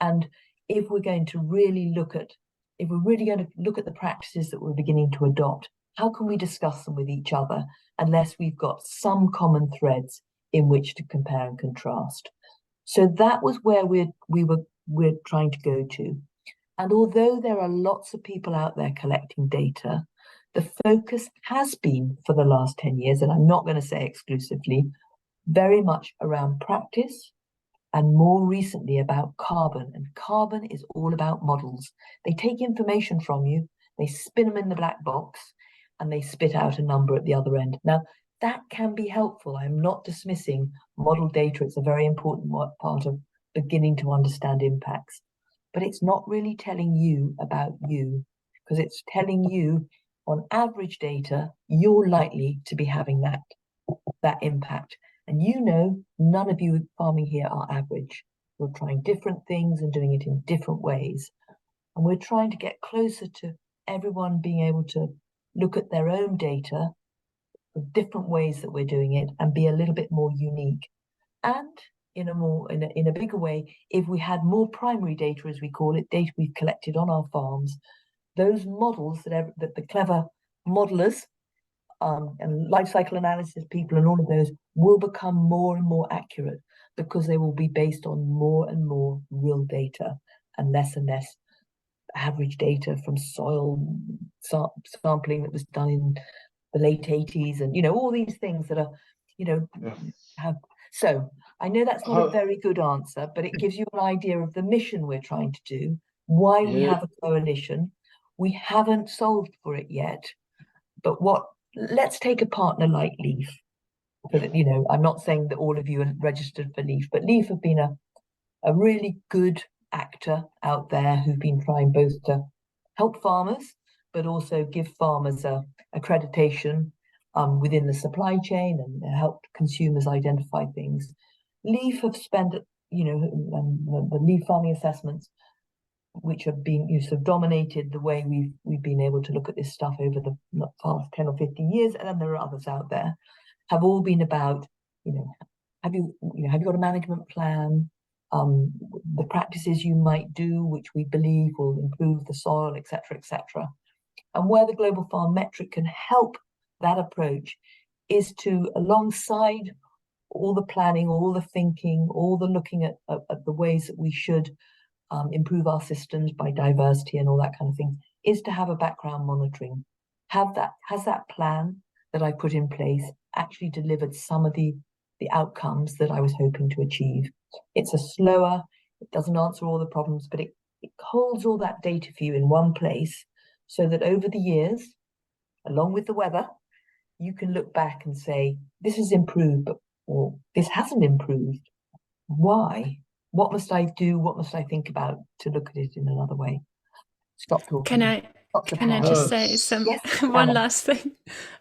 And if we're going to really look at the practices that we're beginning to adopt, how can we discuss them with each other unless we've got some common threads in which to compare and contrast? So that was where we're trying to go to. And although there are lots of people out there collecting data, the focus has been for the last 10 years, and I'm not going to say exclusively, very much around practice and more recently about carbon. And carbon is all about models. They take information from you, they spin them in the black box, and they spit out a number at the other end. Now, that can be helpful. I'm not dismissing model data. It's a very important part of beginning to understand impacts. But it's not really telling you about you, because it's telling you on average data, you're likely to be having that impact. And none of you farming here are average. We're trying different things and doing it in different ways. And we're trying to get closer to everyone being able to look at their own data, the different ways that we're doing it, and be a little bit more unique. And in a bigger way, if we had more primary data, as we call it, data we've collected on our farms, those models that the clever modelers and life cycle analysis people and all of those will become more and more accurate, because they will be based on more and more real data and less average data from soil sampling that was done in the late 80s, and all these things that are have. So I know that's not a very good answer, but it gives you an idea of the mission we're trying to do, why we have a coalition. We haven't solved for it yet, but let's take a partner like LEAF. I'm not saying that all of you are registered for LEAF, but LEAF have been a really good actor out there who've been trying both to help farmers, but also give farmers accreditation within the supply chain and help consumers identify things. LEAF have spent, the LEAF farming assessments which have been sort of dominated the way we've been able to look at this stuff over the past 10 or 15 years, and then there are others out there, have all been about, have you got a management plan, the practices you might do, which we believe will improve the soil, etc., etc. And where the Global Farm Metric can help that approach is to, alongside all the planning, all the thinking, all the looking at the ways that we should improve our systems by diversity and all that kind of thing, is to have a background monitoring. Has that plan that I put in place actually delivered some of the outcomes that I was hoping to achieve? It's a slower, it doesn't answer all the problems, but it holds all that data for you in one place, so that over the years, along with the weather, you can look back and say, this has improved, or this hasn't improved. Why? What must I do? What must I think about to look at it in another way? Stop talking. Can I just say some one last thing?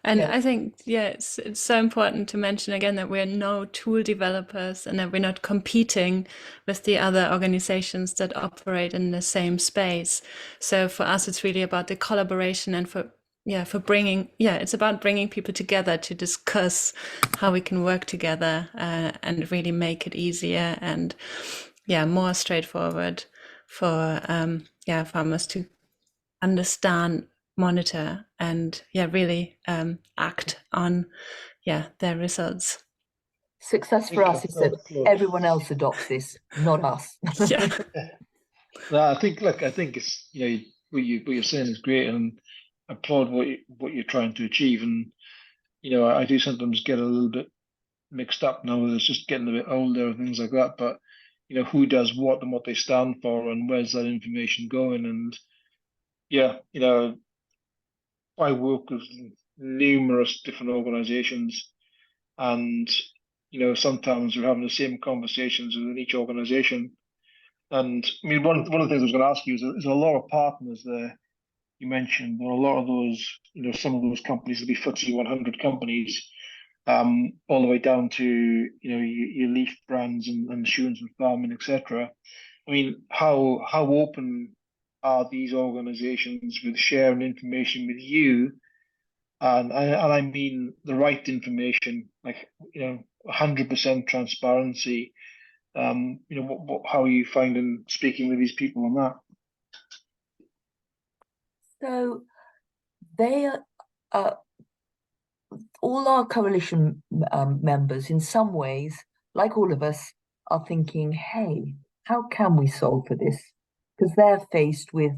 And I think, it's so important to mention again that we're no tool developers and that we're not competing with the other organizations that operate in the same space. So for us, it's really about the collaboration, and it's about bringing people together to discuss how we can work together and really make it easier and more straightforward for farmers to understand, monitor, and really act on their results. Success for us is that everyone else adopts this, not us. No, I think it's, what you're saying is great, and I applaud what you're trying to achieve. And I do sometimes get a little bit mixed up now that it's just getting a bit older and things like that. But who does what and what they stand for, and where's that information going? And I work with numerous different organizations, and sometimes we're having the same conversations within each organization. And I mean, one of the things I was going to ask you is a lot of partners there. You mentioned there are a lot of those, some of those companies will be FTSE 100 companies, all the way down to your leaf brands and Assurance and Farming, etc. I mean, how open are these organizations with sharing information with you? And I mean the right information, like 100% transparency. How are you finding speaking with these people on that? So they are all our coalition members, in some ways, like all of us, are thinking, hey, how can we solve for this? Because they're faced with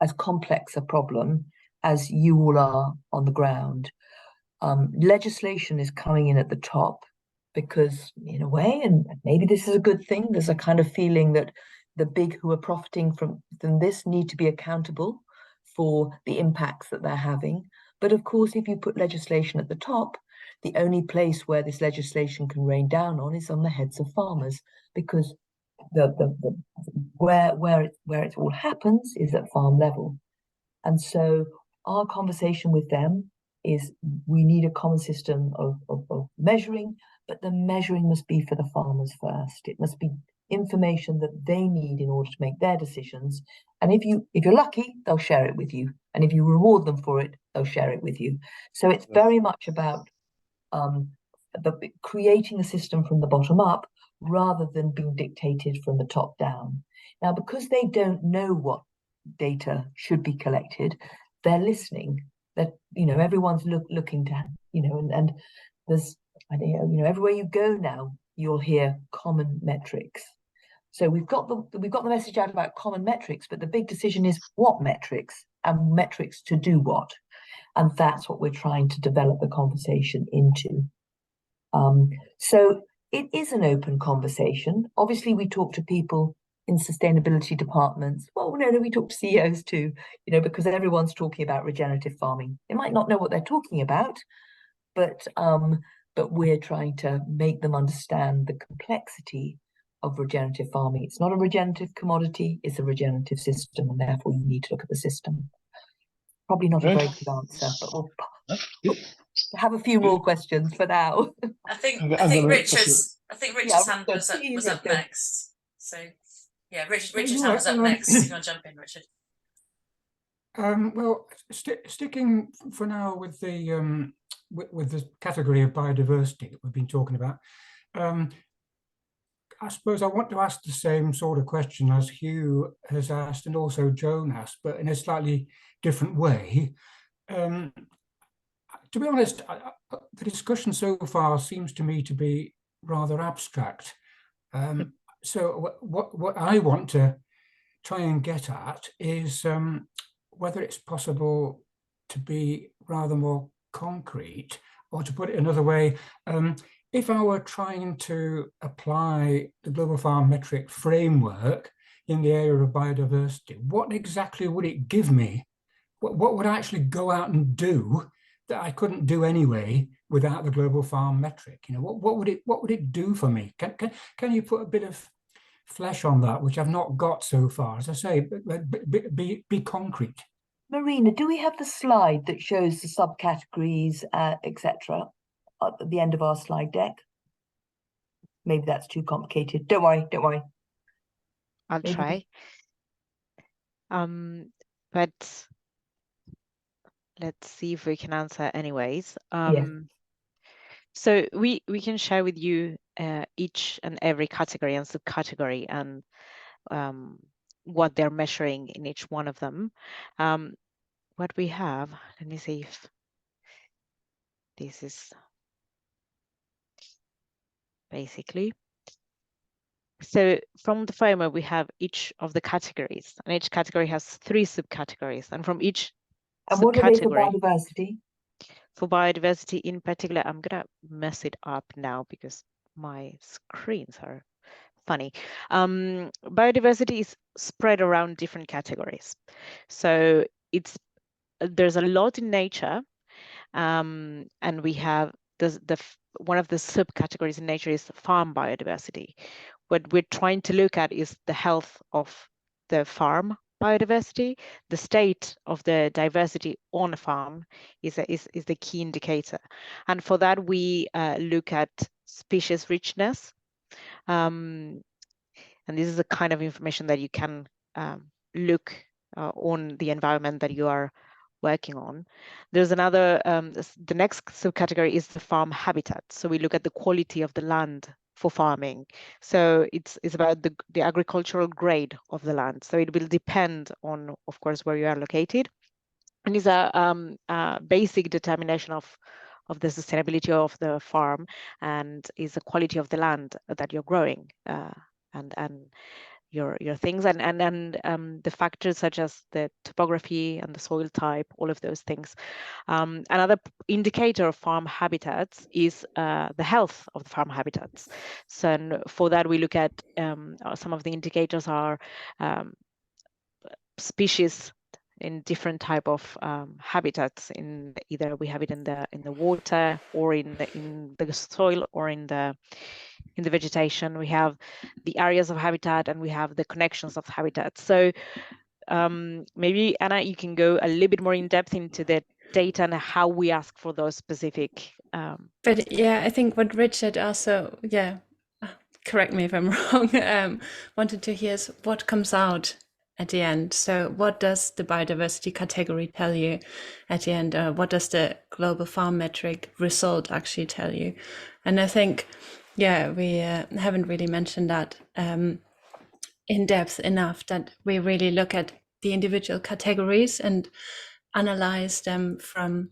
as complex a problem as you all are on the ground. Legislation is coming in at the top because, in a way, and maybe this is a good thing, there's a kind of feeling that the big who are profiting from this need to be accountable for the impacts that they're having. But of course, if you put legislation at the top, the only place where this legislation can rain down on is on the heads of farmers, because where it all happens is at farm level. And so our conversation with them is, we need a common system of measuring, but the measuring must be for the farmers first. It must be information that they need in order to make their decisions. And if you're lucky, they'll share it with you. And if you reward them for it, they'll share it with you. So it's very much about creating a system from the bottom up rather than being dictated from the top down. Now, because they don't know what data should be collected, they're listening. That everyone's looking to and there's everywhere you go now, you'll hear common metrics. So we've got the message out about common metrics, but the big decision is what metrics, and metrics to do what, and that's what we're trying to develop the conversation into. So it is an open conversation. Obviously, we talk to people in sustainability departments. Well, no, we talk to CEOs too, because everyone's talking about regenerative farming. They might not know what they're talking about, but we're trying to make them understand the complexity of regenerative farming. It's not a regenerative commodity, it's a regenerative system, and therefore you need to look at the system. Probably not a very good answer, but we'll have a few more questions for now. I think Richard's hand was up next. So Yeah, Richard's Yeah, hand was up next. You want to jump in, Richard? Well, sticking for now with the category of biodiversity that we've been talking about, I suppose I want to ask the same sort of question as Hugh has asked and also Joan asked, but in a slightly different way. To be honest, the discussion so far seems to me to be rather abstract. So what I want to try and get at is whether it's possible to be rather more concrete, or to put it another way, if I were trying to apply the Global Farm Metric framework in the area of biodiversity, what exactly would it give me? What would I actually go out and do that I couldn't do anyway without the Global Farm Metric? You know, what would it do for me? Can you put a bit of flesh on that, which I've not got so far? As I say, be concrete. Marina, do we have the slide that shows the subcategories, etc., at the end of our slide deck? Maybe that's too complicated. Don't worry. I'll Maybe. try. But let's see if we can answer anyways. So we can share with you each and every category and subcategory and what they're measuring in each one of them. What we have, let me see if this is basically. So from the framework, we have each of the categories, and each category has 3 subcategories, and from each And what are they for subcategory, biodiversity? for biodiversity in particular, I'm gonna mess it up now because my screens are funny. Biodiversity is spread around different categories. So there's a lot in nature, and we have one of the subcategories in nature is farm biodiversity. What we're trying to look at is the health of the farm biodiversity. The state of the diversity on a farm is the key indicator. And for that, we look at species richness. And this is the kind of information that you can look on the environment that you are working on. There's another, the next subcategory is the farm habitat. So we look at the quality of the land for farming. So it's about the agricultural grade of the land. So it will depend on, of course, where you are located. And it's a basic determination of the sustainability of the farm, and is the quality of the land that you're growing and your things, and the factors such as the topography and the soil type, all of those things. Another indicator of farm habitats is the health of the farm habitats. So for that, we look at some of the indicators are species in different type of habitats. In either we have it in the water, or in the soil, or in the vegetation. We have the areas of habitat, and we have the connections of habitat. So maybe Anna, you can go a little bit more in depth into the data and how we ask for those specific. But yeah, I think what Richard also, correct me if I'm wrong, wanted to hear is what comes out at the end. So what does the biodiversity category tell you at the end? What does the Global Farm Metric result actually tell you? And I think, we haven't really mentioned that in depth enough, that we really look at the individual categories and analyze them from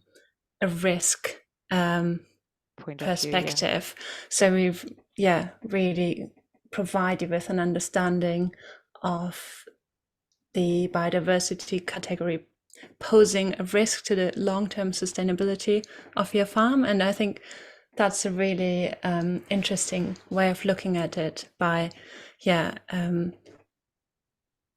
a risk Point perspective. Of view, So we've really provided with an understanding of the biodiversity category posing a risk to the long-term sustainability of your farm. And I think that's a really interesting way of looking at it, by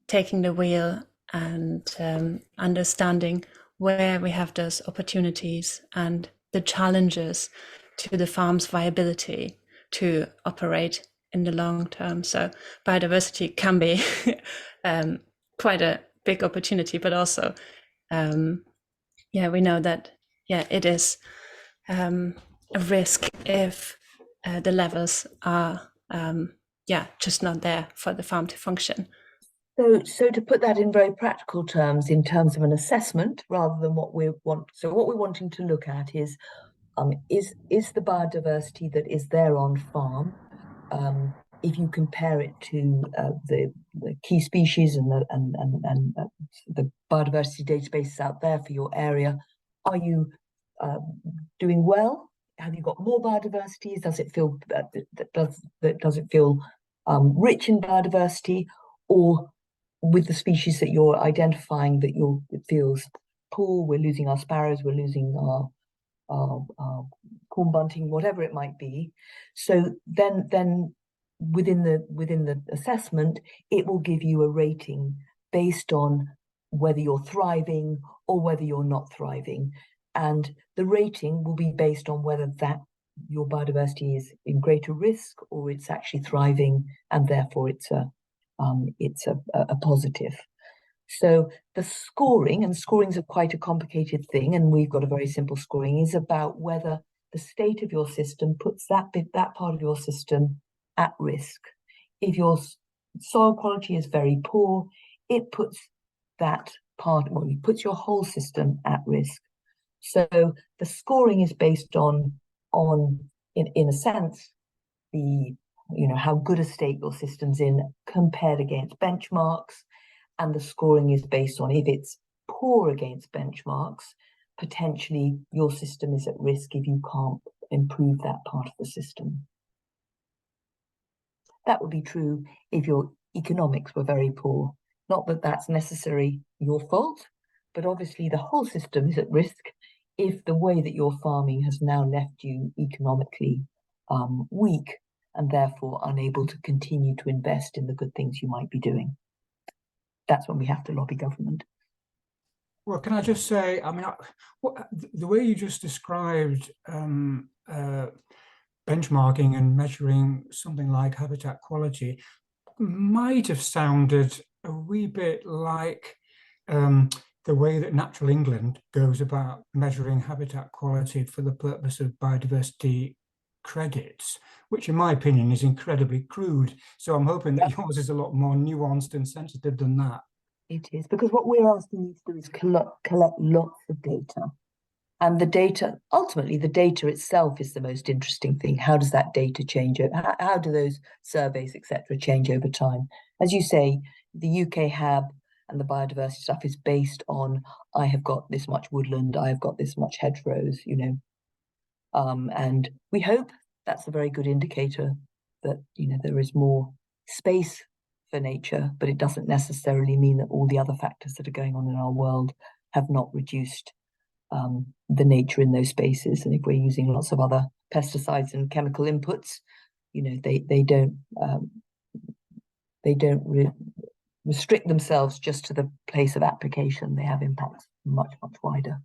taking the wheel and understanding where we have those opportunities and the challenges to the farm's viability to operate in the long term. So biodiversity can be quite a big opportunity, but also we know that it is a risk if the levels are just not there for the farm to function. So to put that in very practical terms, in terms of an assessment, rather than what we want, so what we're wanting to look at is the biodiversity that is there on farm, if you compare it to the key species and the biodiversity databases out there for your area, are you doing well? Have you got more biodiversity? Does it feel does it feel rich in biodiversity, or with the species that you're identifying that it feels poor? We're losing our sparrows, we're losing our corn bunting, whatever it might be. So then within the assessment, it will give you a rating based on whether you're thriving or whether you're not thriving. And the rating will be based on whether your biodiversity is in greater risk or it's actually thriving, and therefore it's a positive. So the scoring, and scoring's quite a complicated thing, and we've got a very simple scoring, is about whether the state of your system puts that part of your system at risk. If your soil quality is very poor, it puts that part, well, it puts your whole system at risk. So the scoring is based on in a sense, how good a state your system's in compared against benchmarks. And the scoring is based on, if it's poor against benchmarks, potentially your system is at risk if you can't improve that part of the system. That would be true if your economics were very poor. Not that that's necessarily your fault, but obviously the whole system is at risk if the way that you're farming has now left you economically weak, and therefore unable to continue to invest in the good things you might be doing. That's when we have to lobby government. Well, can I just say, I mean, the way you just described benchmarking and measuring something like habitat quality might have sounded a wee bit like the way that Natural England goes about measuring habitat quality for the purpose of biodiversity credits, which in my opinion is incredibly crude. So I'm hoping that yours is a lot more nuanced and sensitive than that. It is, because what we're asking you to do is collect lots of data. And the data, ultimately, the data itself is the most interesting thing. How does that data change? How do those surveys, etc., change over time? As you say, the UK HAB and the biodiversity stuff is based on, I have got this much woodland, I have got this much hedgerows, and we hope that's a very good indicator that, there is more space for nature, but it doesn't necessarily mean that all the other factors that are going on in our world have not reduced the nature in those spaces. And if we're using lots of other pesticides and chemical inputs, they don't restrict themselves just to the place of application. They have impacts much, much wider.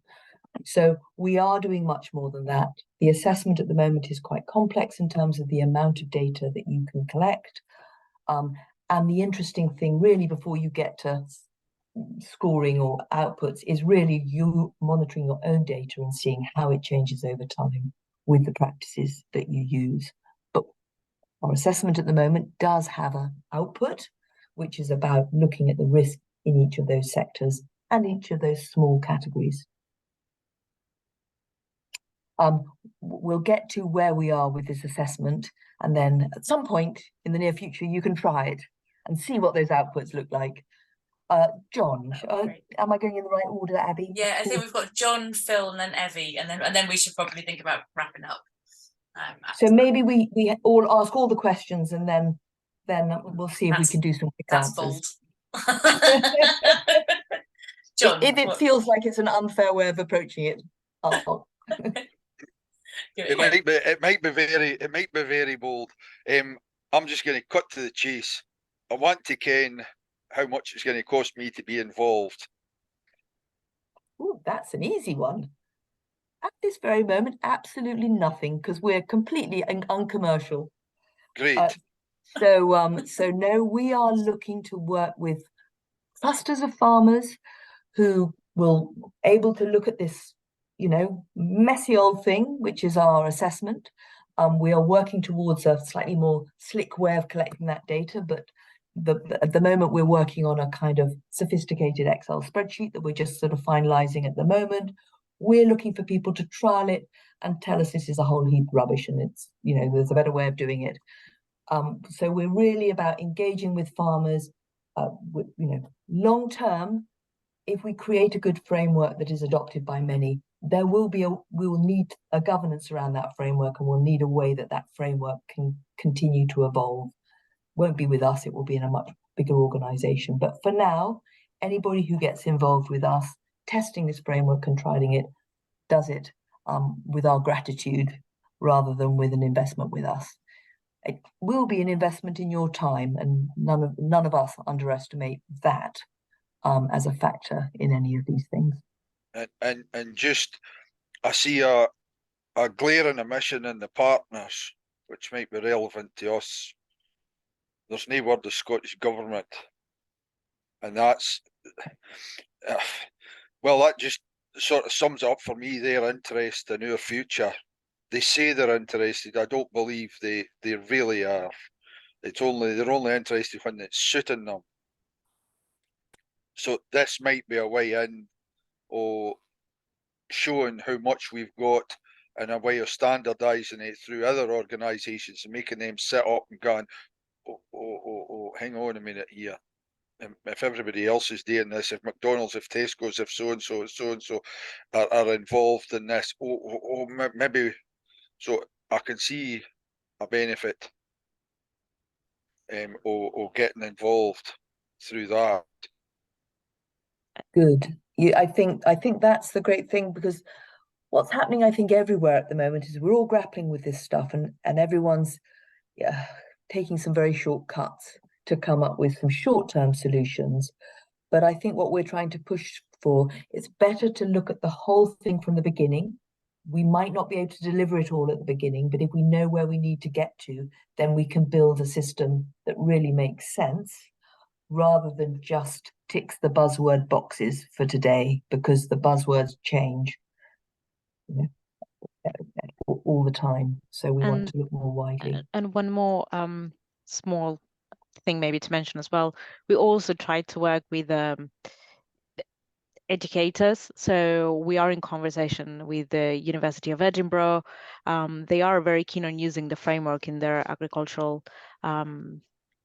So we are doing much more than that. The assessment at the moment is quite complex in terms of the amount of data that you can collect. And the interesting thing really before you get to scoring or outputs is really you monitoring your own data and seeing how it changes over time with the practices that you use. But our assessment at the moment does have an output, which is about looking at the risk in each of those sectors and each of those small categories. We'll get to where we are with this assessment, and then at some point in the near future you can try it and see what those outputs look like. John, am I going in the right order, Abby? Yeah, I think we've got John, Phil, and then Evie, and then we should probably think about wrapping up. So maybe we all ask all the questions, and then we'll see if we can do some quick answers. Bold. John, if it feels like it's an unfair way of approaching it, it might be very bold. I'm just going to cut to the chase. I want to ken how much it's going to cost me to be involved. Oh, that's an easy one. At this very moment, absolutely nothing, because we're completely uncommercial. Great. So no, we are looking to work with clusters of farmers who will able to look at this, messy old thing, which is our assessment, We are working towards a slightly more slick way of collecting that data, but at the moment we're working on a kind of sophisticated Excel spreadsheet that we're just sort of finalizing at the moment. We're looking for people to trial it and tell us this is a whole heap of rubbish and it's, you know, there's a better way of doing it. So we're really about engaging with farmers, you know, long term. If we create a good framework that is adopted by many, we will need a governance around that framework, and we'll need a way that that framework can continue to evolve. Won't be with us, it will be in a much bigger organization. But for now, anybody who gets involved with us testing this framework and trialing it does it with our gratitude rather than with an investment with us. It will be an investment in your time, and none of us underestimate that as a factor in any of these things. And just, I see a glaring omission in the partners, which might be relevant to us. There's no word of Scottish Government, and that's well, that just sort of sums up for me their interest in our future. They say they're interested. I don't believe they really are. They're only interested when it's suiting them. So this might be a way in, or showing how much we've got, and a way of standardising it through other organisations and making them sit up and going, oh, hang on a minute here. If everybody else is doing this, if McDonald's, if Tesco's, if so and so are involved in this, maybe, so I can see a benefit or getting involved through that. Good. I think that's the great thing, because what's happening, I think, everywhere at the moment is we're all grappling with this stuff, and everyone's taking some very shortcuts to come up with some short-term solutions. But I think what we're trying to push for, it's better to look at the whole thing from the beginning. We might not be able to deliver it all at the beginning, but if we know where we need to get to, then we can build a system that really makes sense, rather than just ticks the buzzword boxes for today, because the buzzwords change, you know, all the time. So we want to look more widely. And one more small thing maybe to mention as well, we also try to work with educators. So we are in conversation with the University of Edinburgh. They are very keen on using the framework in their agricultural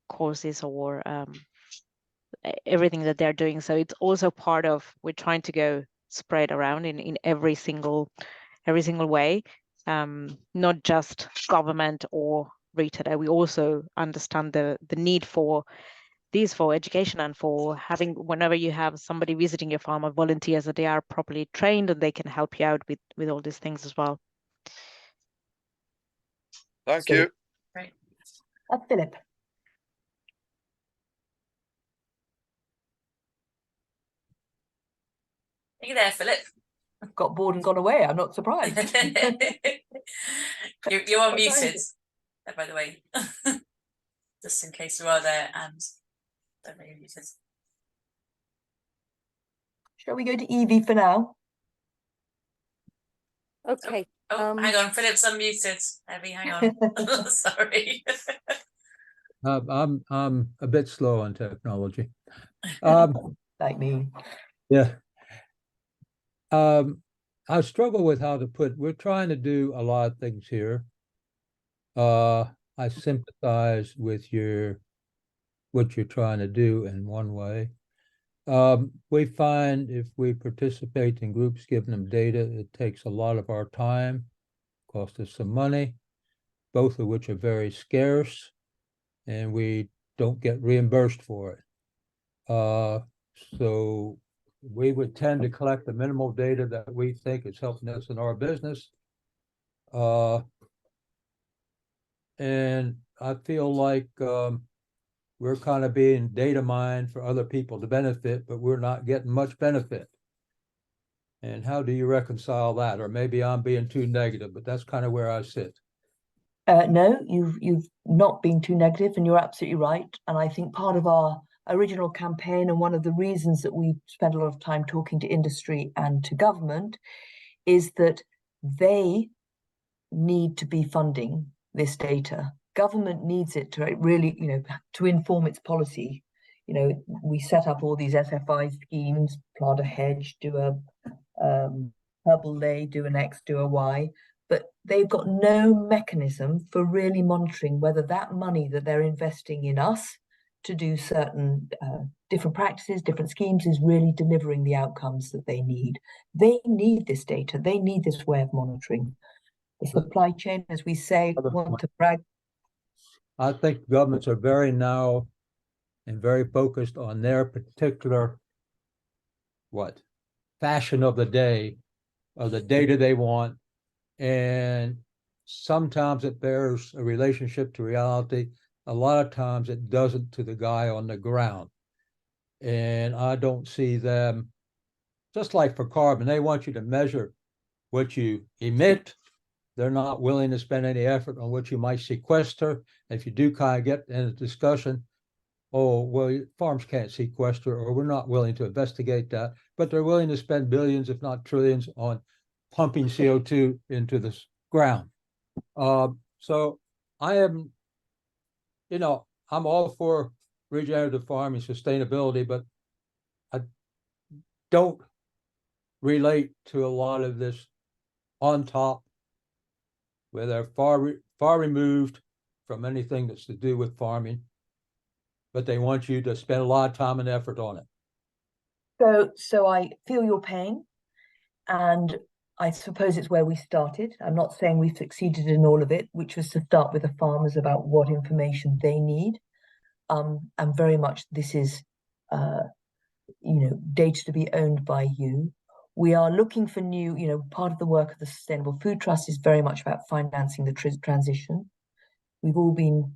courses or everything that they're doing. So it's also part of, we're trying to go spread around in every single way, not just government or retail. We also understand the need for these, for education, and for having, whenever you have somebody visiting your farm or volunteers, that they are properly trained and they can help you out with all these things as well. Thank you. Great. Philip. Are you there, Philip? I've got bored and gone away. I'm not surprised. You're unmuted, by the way, just in case you are there and don't know you're muted. Shall we go to Evie for now? Okay. Hang on, Philip's unmuted. Evie, hang on. Sorry. I'm a bit slow on technology. Like me. Yeah. I struggle with how to put, we're trying to do a lot of things here. I sympathize with what you're trying to do in one way. We find if we participate in groups, giving them data, it takes a lot of our time, costs us some money, both of which are very scarce, and we don't get reimbursed for it. So we would tend to collect the minimal data that we think is helping us in our business. And I feel like we're kind of being data mined for other people to benefit, but we're not getting much benefit. And how do you reconcile that? Or maybe I'm being too negative, but that's kind of where I sit. No, you've not been too negative, and you're absolutely right. And I think part of our original campaign, and one of the reasons that we spent a lot of time talking to industry and to government, is that they need to be funding this data. Government needs it to really, to inform its policy. We set up all these SFI schemes, plant a hedge, do a herbal lay, do an X, do a Y, but they've got no mechanism for really monitoring whether that money that they're investing in us to do certain different practices, different schemes, is really delivering the outcomes that they need. They need this data. They need this way of monitoring. The supply chain, as we say, want to brag. I think governments are very narrow and very focused on their particular fashion of the day, of the data they want. And sometimes it bears a relationship to reality. A lot of times it doesn't to the guy on the ground. And I don't see them, just like for carbon, they want you to measure what you emit. They're not willing to spend any effort on what you might sequester. If you do kind of get in a discussion, oh, well, farms can't sequester, or we're not willing to investigate that, but they're willing to spend billions, if not trillions, on pumping CO2 into the ground. So I am, I'm all for regenerative farming, sustainability, but I don't relate to a lot of this on top, where they're far removed from anything that's to do with farming, but they want you to spend a lot of time and effort on it. So I feel your pain, and I suppose it's where we started. I'm not saying we've succeeded in all of it, which was to start with the farmers about what information they need. And very much this is, data to be owned by you. We are looking for new, part of the work of the Sustainable Food Trust is very much about financing the transition. We've all been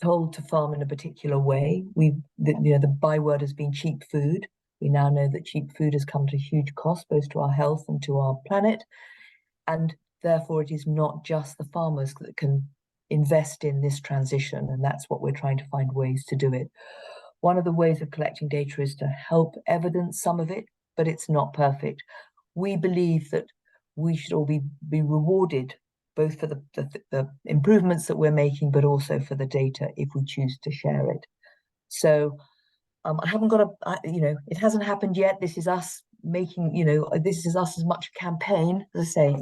told to farm in a particular way. The byword has been cheap food. We now know that cheap food has come to huge cost, both to our health and to our planet. And therefore, it is not just the farmers that can invest in this transition. And that's what we're trying to find ways to do it. One of the ways of collecting data is to help evidence some of it, but it's not perfect. We believe that we should all be rewarded both for the improvements that we're making, but also for the data if we choose to share it. So I haven't got it hasn't happened yet. This is us making, this is us as much a campaign, as I say,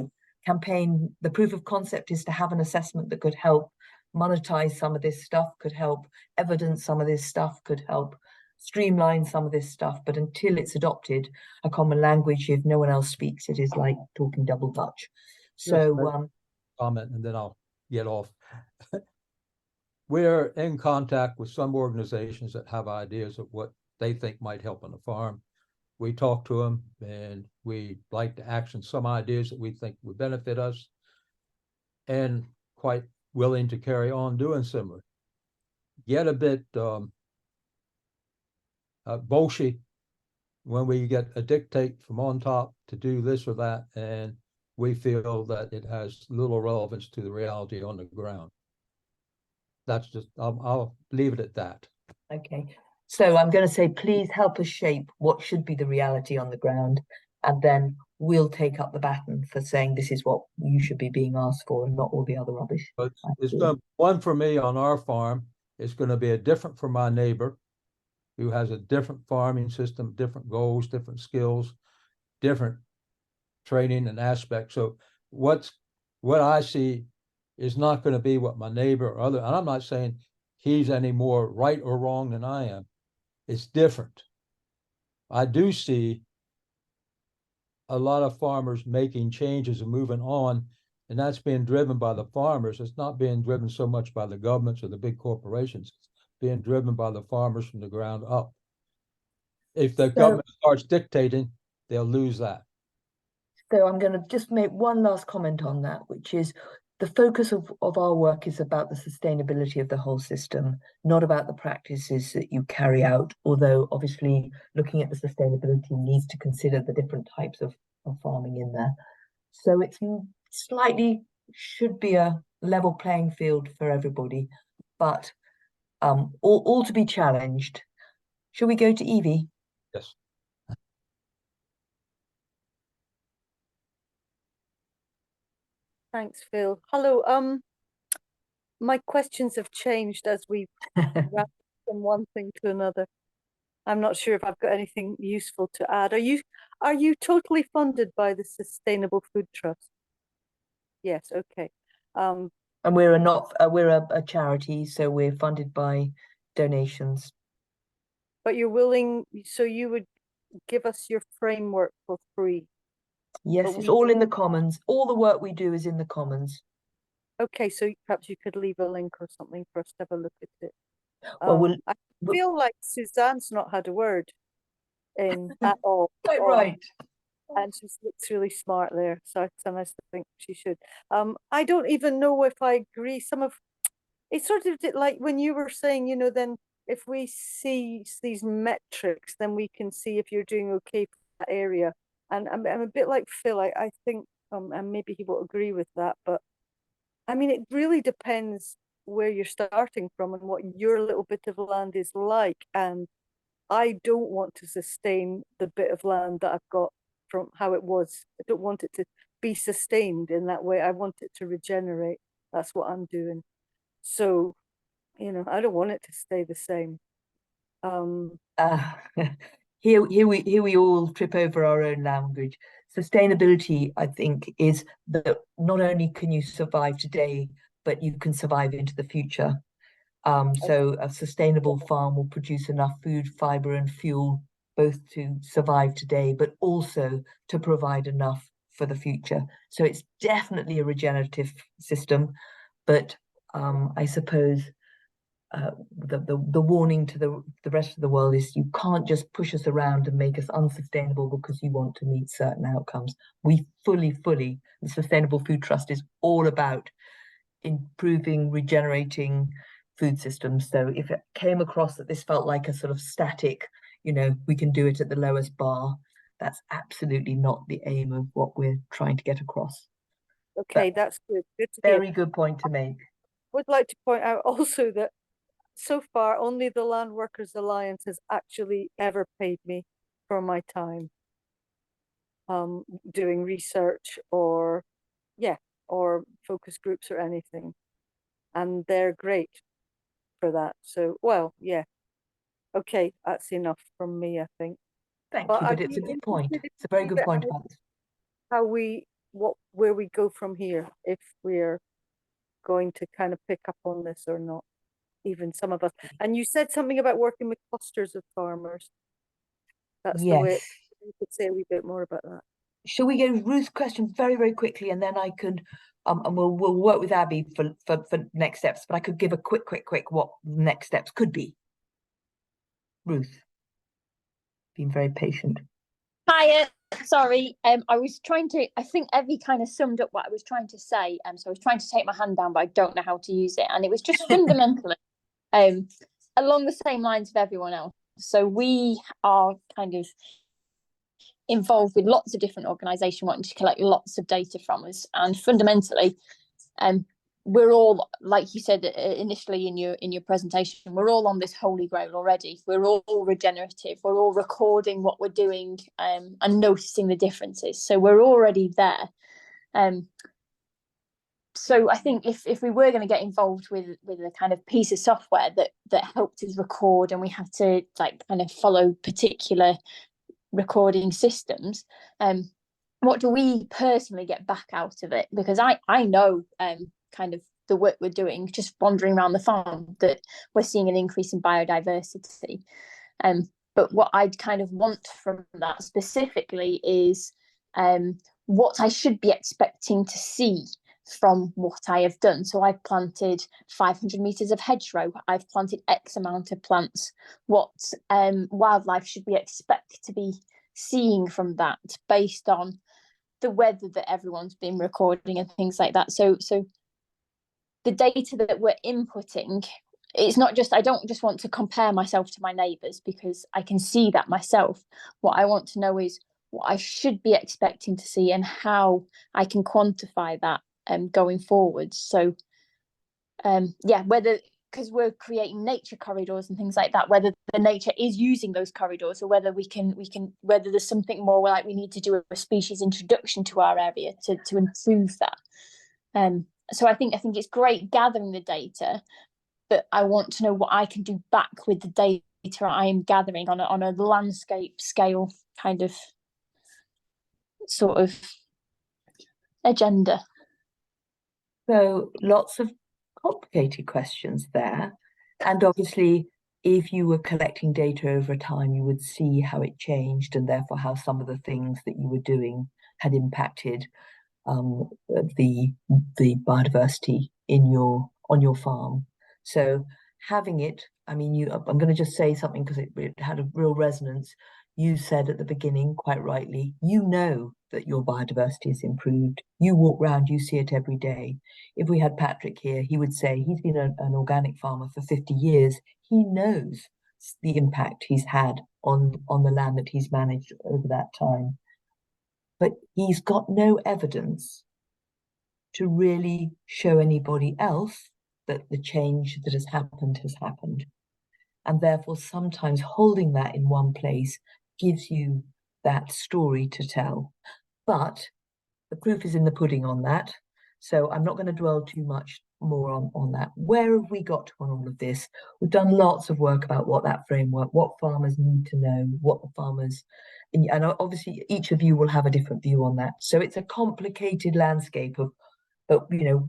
campaign. The proof of concept is to have an assessment that could help monetize some of this stuff, could help evidence some of this stuff, could help streamline some of this stuff. But until it's adopted a common language, if no one else speaks, it is like talking double Dutch. So comment, and then I'll get off. We're in contact with some organizations that have ideas of what they think might help on the farm. We talk to them, and we like to action some ideas that we think would benefit us, and quite willing to carry on doing similar. Get a bit bolshy when we get a dictate from on top to do this or that, and we feel that it has little relevance to the reality on the ground. That's just, I'll leave it at that. Okay, so I'm going to say, please help us shape what should be the reality on the ground, and then we'll take up the baton for saying this is what you should be being asked for, and not all the other rubbish. But it's going to, one for me on our farm, it's going to be a different for my neighbor, who has a different farming system, different goals, different skills, different training and aspects. So what I see is not going to be what my neighbor or other, and I'm not saying he's any more right or wrong than I am. It's different. I do see a lot of farmers making changes and moving on, and that's being driven by the farmers. It's not being driven so much by the governments or the big corporations. It's being driven by the farmers from the ground up. If the government starts dictating, they'll lose that. So I'm going to just make one last comment on that, which is the focus of our work is about the sustainability of the whole system, not about the practices that you carry out, although obviously looking at the sustainability needs to consider the different types of farming in there. So it's slightly, should be a level playing field for everybody, but all to be challenged. Shall we go to Evie? Yes. Thanks, Phil. Hello. My questions have changed as we wrap from one thing to another. I'm not sure if I've got anything useful to add. Are you totally funded by the Sustainable Food Trust? Yes, okay. And we're a charity, so we're funded by donations. But you're willing, so you would give us your framework for free? Yes, it's all in the Commons. All the work we do is in the Commons. Okay, so perhaps you could leave a link or something for us to have a look at it. Well, I feel like Suzanne's not had a word in at all. Quite right. And she looks really smart there, so I sometimes think she should. I don't even know if I agree. It's sort of like when you were saying, you know, then if we see these metrics, then we can see if you're doing okay for that area. And I'm a bit like Phil. I think, and maybe he won't agree with that, but I mean, it really depends where you're starting from and what your little bit of land is like. And I don't want to sustain the bit of land that I've got from how it was. I don't want it to be sustained in that way. I want it to regenerate. That's what I'm doing. So, you know, I don't want it to stay the same. Here we all trip over our own language. Sustainability, I think, is that not only can you survive today, but you can survive into the future. So a sustainable farm will produce enough food, fiber, and fuel both to survive today, but also to provide enough for the future. So it's definitely a regenerative system, but I suppose the warning to the rest of the world is you can't just push us around and make us unsustainable because you want to meet certain outcomes. We fully, the Sustainable Food Trust is all about improving, regenerating food systems. So if it came across that this felt like a sort of static, you know, we can do it at the lowest bar, that's absolutely not the aim of what we're trying to get across. Okay, that's good. Very good point to make. Would like to point out also that so far only the Land Workers Alliance has actually ever paid me for my time doing research or focus groups or anything, and they're great for that. So, well, yeah, okay, that's enough from me, I think. Thank you, but it's a good point. It's a very good point. Where we go from here, if we're going to kind of pick up on this or not, even some of us. And you said something about working with clusters of farmers. That's the way. You could say a wee bit more about that. Shall we go Ruth's question very, very quickly, and then I could, and we'll work with Abby for next steps. But I could give a quick what next steps could be. Ruth, being very patient. Hiya, sorry. I was trying to. I think Evie kind of summed up what I was trying to say. So I was trying to take my hand down, but I don't know how to use it, and it was just fundamentally, along the same lines of everyone else. So we are kind of involved with lots of different organisations wanting to collect lots of data from us, and fundamentally, we're all, like you said initially in your presentation, we're all on this holy grail already. We're all regenerative. We're all recording what we're doing and noticing the differences. So we're already there. So I think if we were going to get involved with a kind of piece of software that helped us record, and we have to like kind of follow particular recording systems, what do we personally get back out of it? Because I know kind of the work we're doing, just wandering around the farm, that we're seeing an increase in biodiversity. But what I'd kind of want from that specifically is what I should be expecting to see from what I have done. So I've planted 500 meters of hedgerow. I've planted X amount of plants. What wildlife should we expect to be seeing from that based on the weather that everyone's been recording and things like that? So the data that we're inputting, it's not just, I don't just want to compare myself to my neighbours because I can see that myself. What I want to know is what I should be expecting to see and how I can quantify that going forward. So whether, because we're creating nature corridors and things like that, whether the nature is using those corridors, or whether we can whether there's something more like we need to do a species introduction to our area to improve that. So I think it's great gathering the data, but I want to know what I can do back with the data I am gathering on a landscape scale kind of sort of agenda. So lots of complicated questions there. And obviously, if you were collecting data over time, you would see how it changed and therefore how some of the things that you were doing had impacted the biodiversity on your farm. So having it, I mean, I'm going to just say something because it had a real resonance. You said at the beginning, quite rightly, you know that your biodiversity is improved. You walk around, you see it every day. If we had Patrick here, he would say he's been an organic farmer for 50 years. He knows the impact he's had on the land that he's managed over that time. But he's got no evidence to really show anybody else that the change that has happened. And therefore, sometimes holding that in one place gives you that story to tell. But the proof is in the pudding on that. So I'm not going to dwell too much more on that. Where have we got to on all of this? We've done lots of work about what that framework, what farmers need to know, what the farmers, and obviously each of you will have a different view on that. So it's a complicated landscape of, but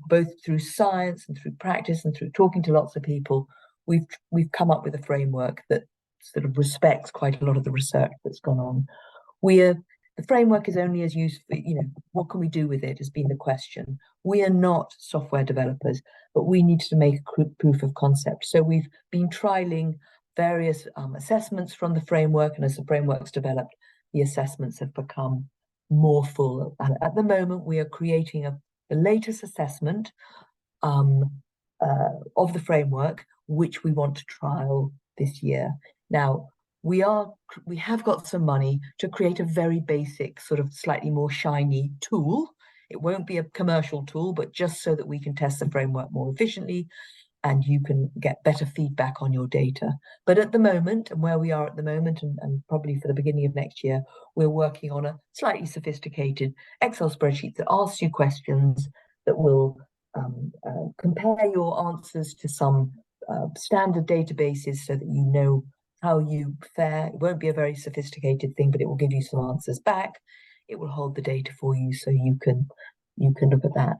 both through science and through practice and through talking to lots of people, we've come up with a framework that sort of respects quite a lot of the research that's gone on. The framework is only as useful, what can we do with it has been the question. We are not software developers, but we need to make a proof of concept. So we've been trialing various assessments from the framework, and as the framework's developed, the assessments have become more full. And at the moment, we are creating the latest assessment of the framework, which we want to trial this year. Now, we have got some money to create a very basic, sort of slightly more shiny tool. It won't be a commercial tool, but just so that we can test the framework more efficiently and you can get better feedback on your data. But at the moment, and where we are at the moment, and probably for the beginning of next year, we're working on a slightly sophisticated Excel spreadsheet that asks you questions that will compare your answers to some standard databases so that you know how you fare. It won't be a very sophisticated thing, but it will give you some answers back. It will hold the data for you so you can look at that.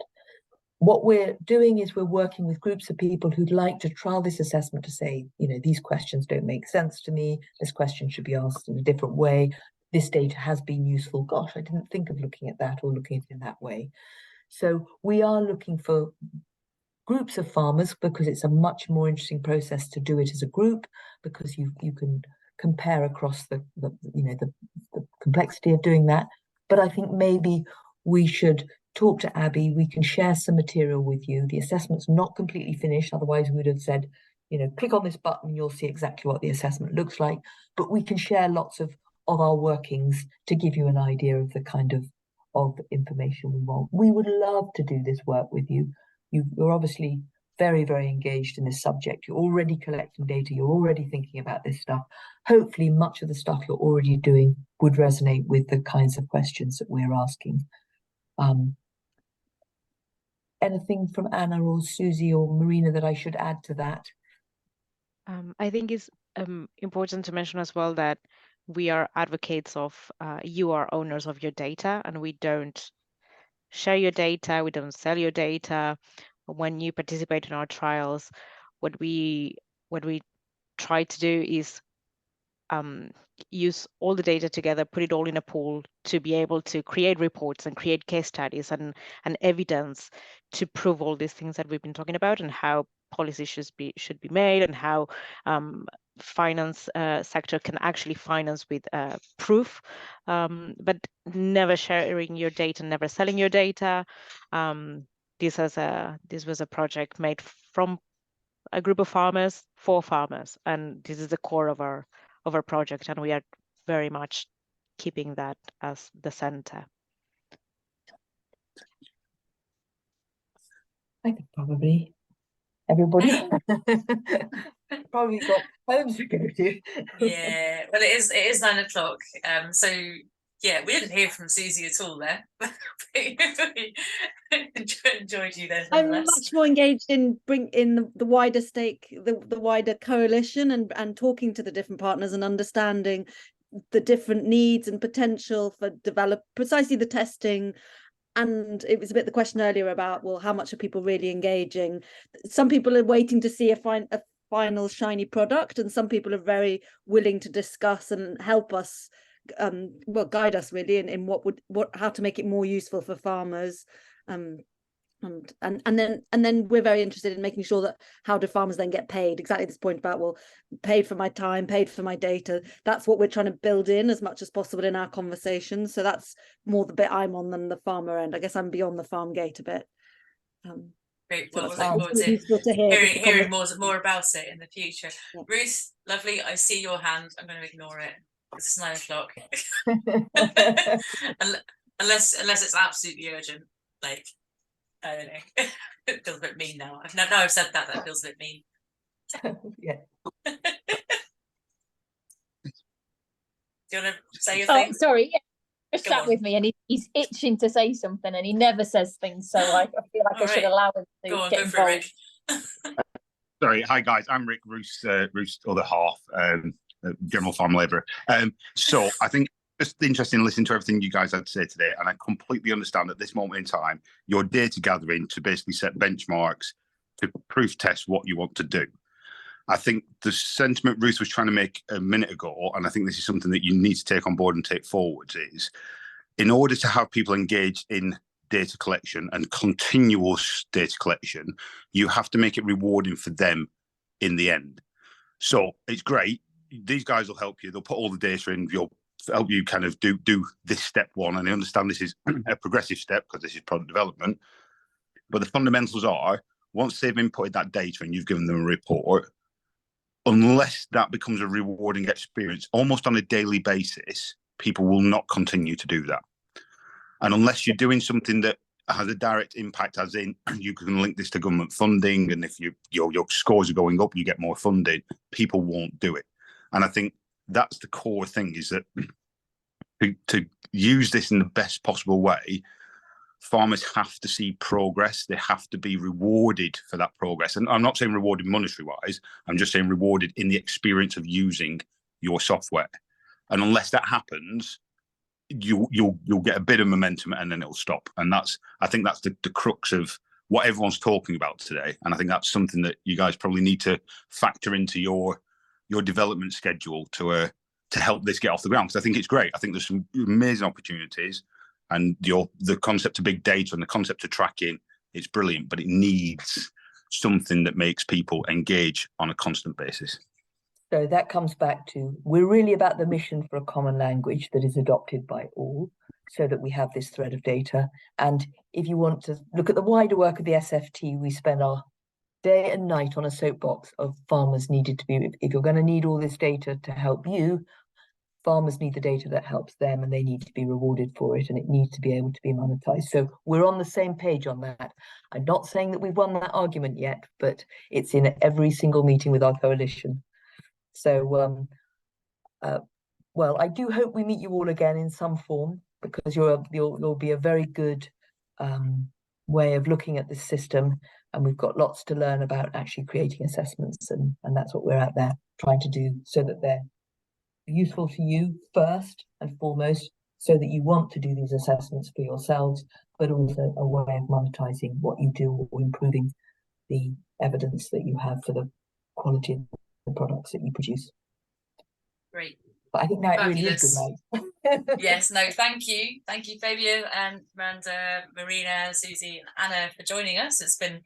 What we're doing is we're working with groups of people who'd like to trial this assessment to say, these questions don't make sense to me. This question should be asked in a different way. This data has been useful. Gosh, I didn't think of looking at that or looking at it in that way. So we are looking for groups of farmers because it's a much more interesting process to do it as a group, because you can compare across the complexity of doing that. But I think maybe we should talk to Abby. We can share some material with you. The assessment's not completely finished, otherwise we would have said, click on this button and you'll see exactly what the assessment looks like. But we can share lots of our workings to give you an idea of the kind of information we want. We would love to do this work with you. You're obviously very, very engaged in this subject. You're already collecting data. You're already thinking about this stuff. Hopefully, much of the stuff you're already doing would resonate with the kinds of questions that we're asking. Anything from Anna or Susie or Marina that I should add to that? I think it's important to mention as well that we are advocates of, you are owners of your data, and we don't share your data, we don't sell your data. When you participate in our trials, what we try to do is use all the data together, put it all in a pool to be able to create reports and create case studies and evidence to prove all these things that we've been talking about, and how policy should be made, and how finance sector can actually finance with proof, but never sharing your data, never selling your data. This was a project made from a group of farmers for farmers, and this is the core of our project, and we are very much keeping that as the center. I think probably everybody probably got homes to go to. Yeah, well, it is 9 o'clock. So yeah, we didn't hear from Susie at all there. Enjoyed you there. I'm much more engaged in the wider the wider coalition and talking to the different partners and understanding the different needs and potential for precisely the testing. And it was a bit the question earlier about, well, how much are people really engaging? Some people are waiting to see a final shiny product, and some people are very willing to discuss and help us, guide us really in how to make it more useful for farmers. And then we're very interested in making sure that how do farmers then get paid? Exactly this point about, well, paid for my time, paid for my data. That's what we're trying to build in as much as possible in our conversations. So that's more the bit I'm on than the farmer end. I guess I'm beyond the farm gate a bit. Great. So Well, that's we'll look forward to useful to hearing more about it in the future. Yeah. Ruth, lovely. I see your hand. I'm going to ignore it. It's 9 o'clock. unless it's absolutely urgent, like. I don't know. It feels a bit mean now. Now I've said that, that feels a bit mean. Yeah. Do you want to say your Oh, thing? sorry. Yeah. Just Go sat on. with me and he's itching to say something and he never says things. So I feel like I should Alright. allow him to Go on, get go for it, involved. Rick. Sorry, hi guys, I'm Rick Roos, other half, general farm labourer. So I think just interesting to listen to everything you guys had to say today, and I completely understand at this moment in time, your data gathering to basically set benchmarks to proof test what you want to do. I think the sentiment Ruth was trying to make a minute ago, and I think this is something that you need to take on board and take forward, is in order to have people engage in data collection and continuous data collection, you have to make it rewarding for them in the end. So it's great. These guys will help you. They'll put all the data in. You'll help you kind of do this step one. And I understand this is a progressive step because this is product development. But the fundamentals are, once they've inputted that data and you've given them a report, unless that becomes a rewarding experience, almost on a daily basis, people will not continue to do that. And unless you're doing something that has a direct impact, as in you can link this to government funding, and if your scores are going up, you get more funding, people won't do it. And I think that's the core thing, is that to use this in the best possible way, farmers have to see progress. They have to be rewarded for that progress. And I'm not saying rewarded monetary wise, I'm just saying rewarded in the experience of using your software. And unless that happens, you'll get a bit of momentum and then it'll stop. And I think that's the crux of what everyone's talking about today. And I think that's something that you guys probably need to factor into your development schedule to help this get off the ground, because I think it's great. I think there's some amazing opportunities, and the concept of big data and the concept of tracking, it's brilliant, but it needs something that makes people engage on a constant basis. So that comes back to, we're really about the mission for a common language that is adopted by all, so that we have this thread of data. And if you want to look at the wider work of the SFT, we spend our day and night on a soapbox of farmers needed to be, if you're going to need all this data to help you, farmers need the data that helps them, and they need to be rewarded for it, and it needs to be able to be monetized. So we're on the same page on that. I'm not saying that we've won that argument yet, but it's in every single meeting with our coalition. So, well, I do hope we meet you all again in some form, because you'll be a very good way of looking at this system, and we've got lots to learn about actually creating assessments, and that's what we're out there trying to do, so that they're useful to you first and foremost, so that you want to do these assessments for yourselves, but also a way of monetizing what you do or improving the evidence that you have for the quality of the products that you produce. Great. But I think now it really Fabulous. is good night. Yes, no, thank you, Fabio and Miranda, Marina, Susie, and Anna for joining us. It's been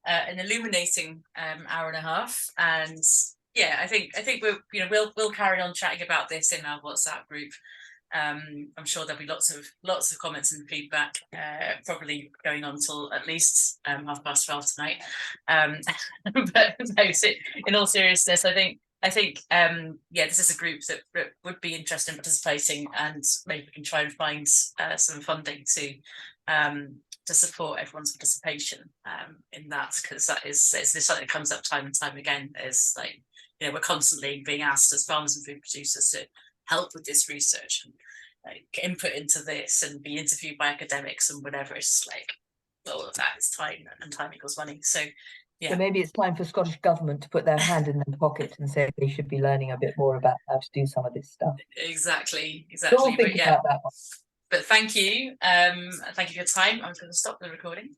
an illuminating hour and a half, and yeah, I think we'll carry on chatting about this in our WhatsApp group. I'm sure there'll be lots of comments and feedback, probably going on till at least 12:30 tonight. But no, in all seriousness, I think yeah, this is a group that would be interested in participating, and maybe we can try and find some funding to support everyone's participation in that, because it's something that comes up time and time again. Is like, we're constantly being asked as farmers and food producers to help with this research. like input into this and be interviewed by academics and whatever. It's like all of that is time, and time equals money. So yeah. So maybe it's time for Scottish Government to put their hand in their pocket and say they should be learning a bit more about how to do some of this stuff. Exactly. So we'll But think yeah. about that one. But thank you. Thank you for your time. I'm going to stop the recording.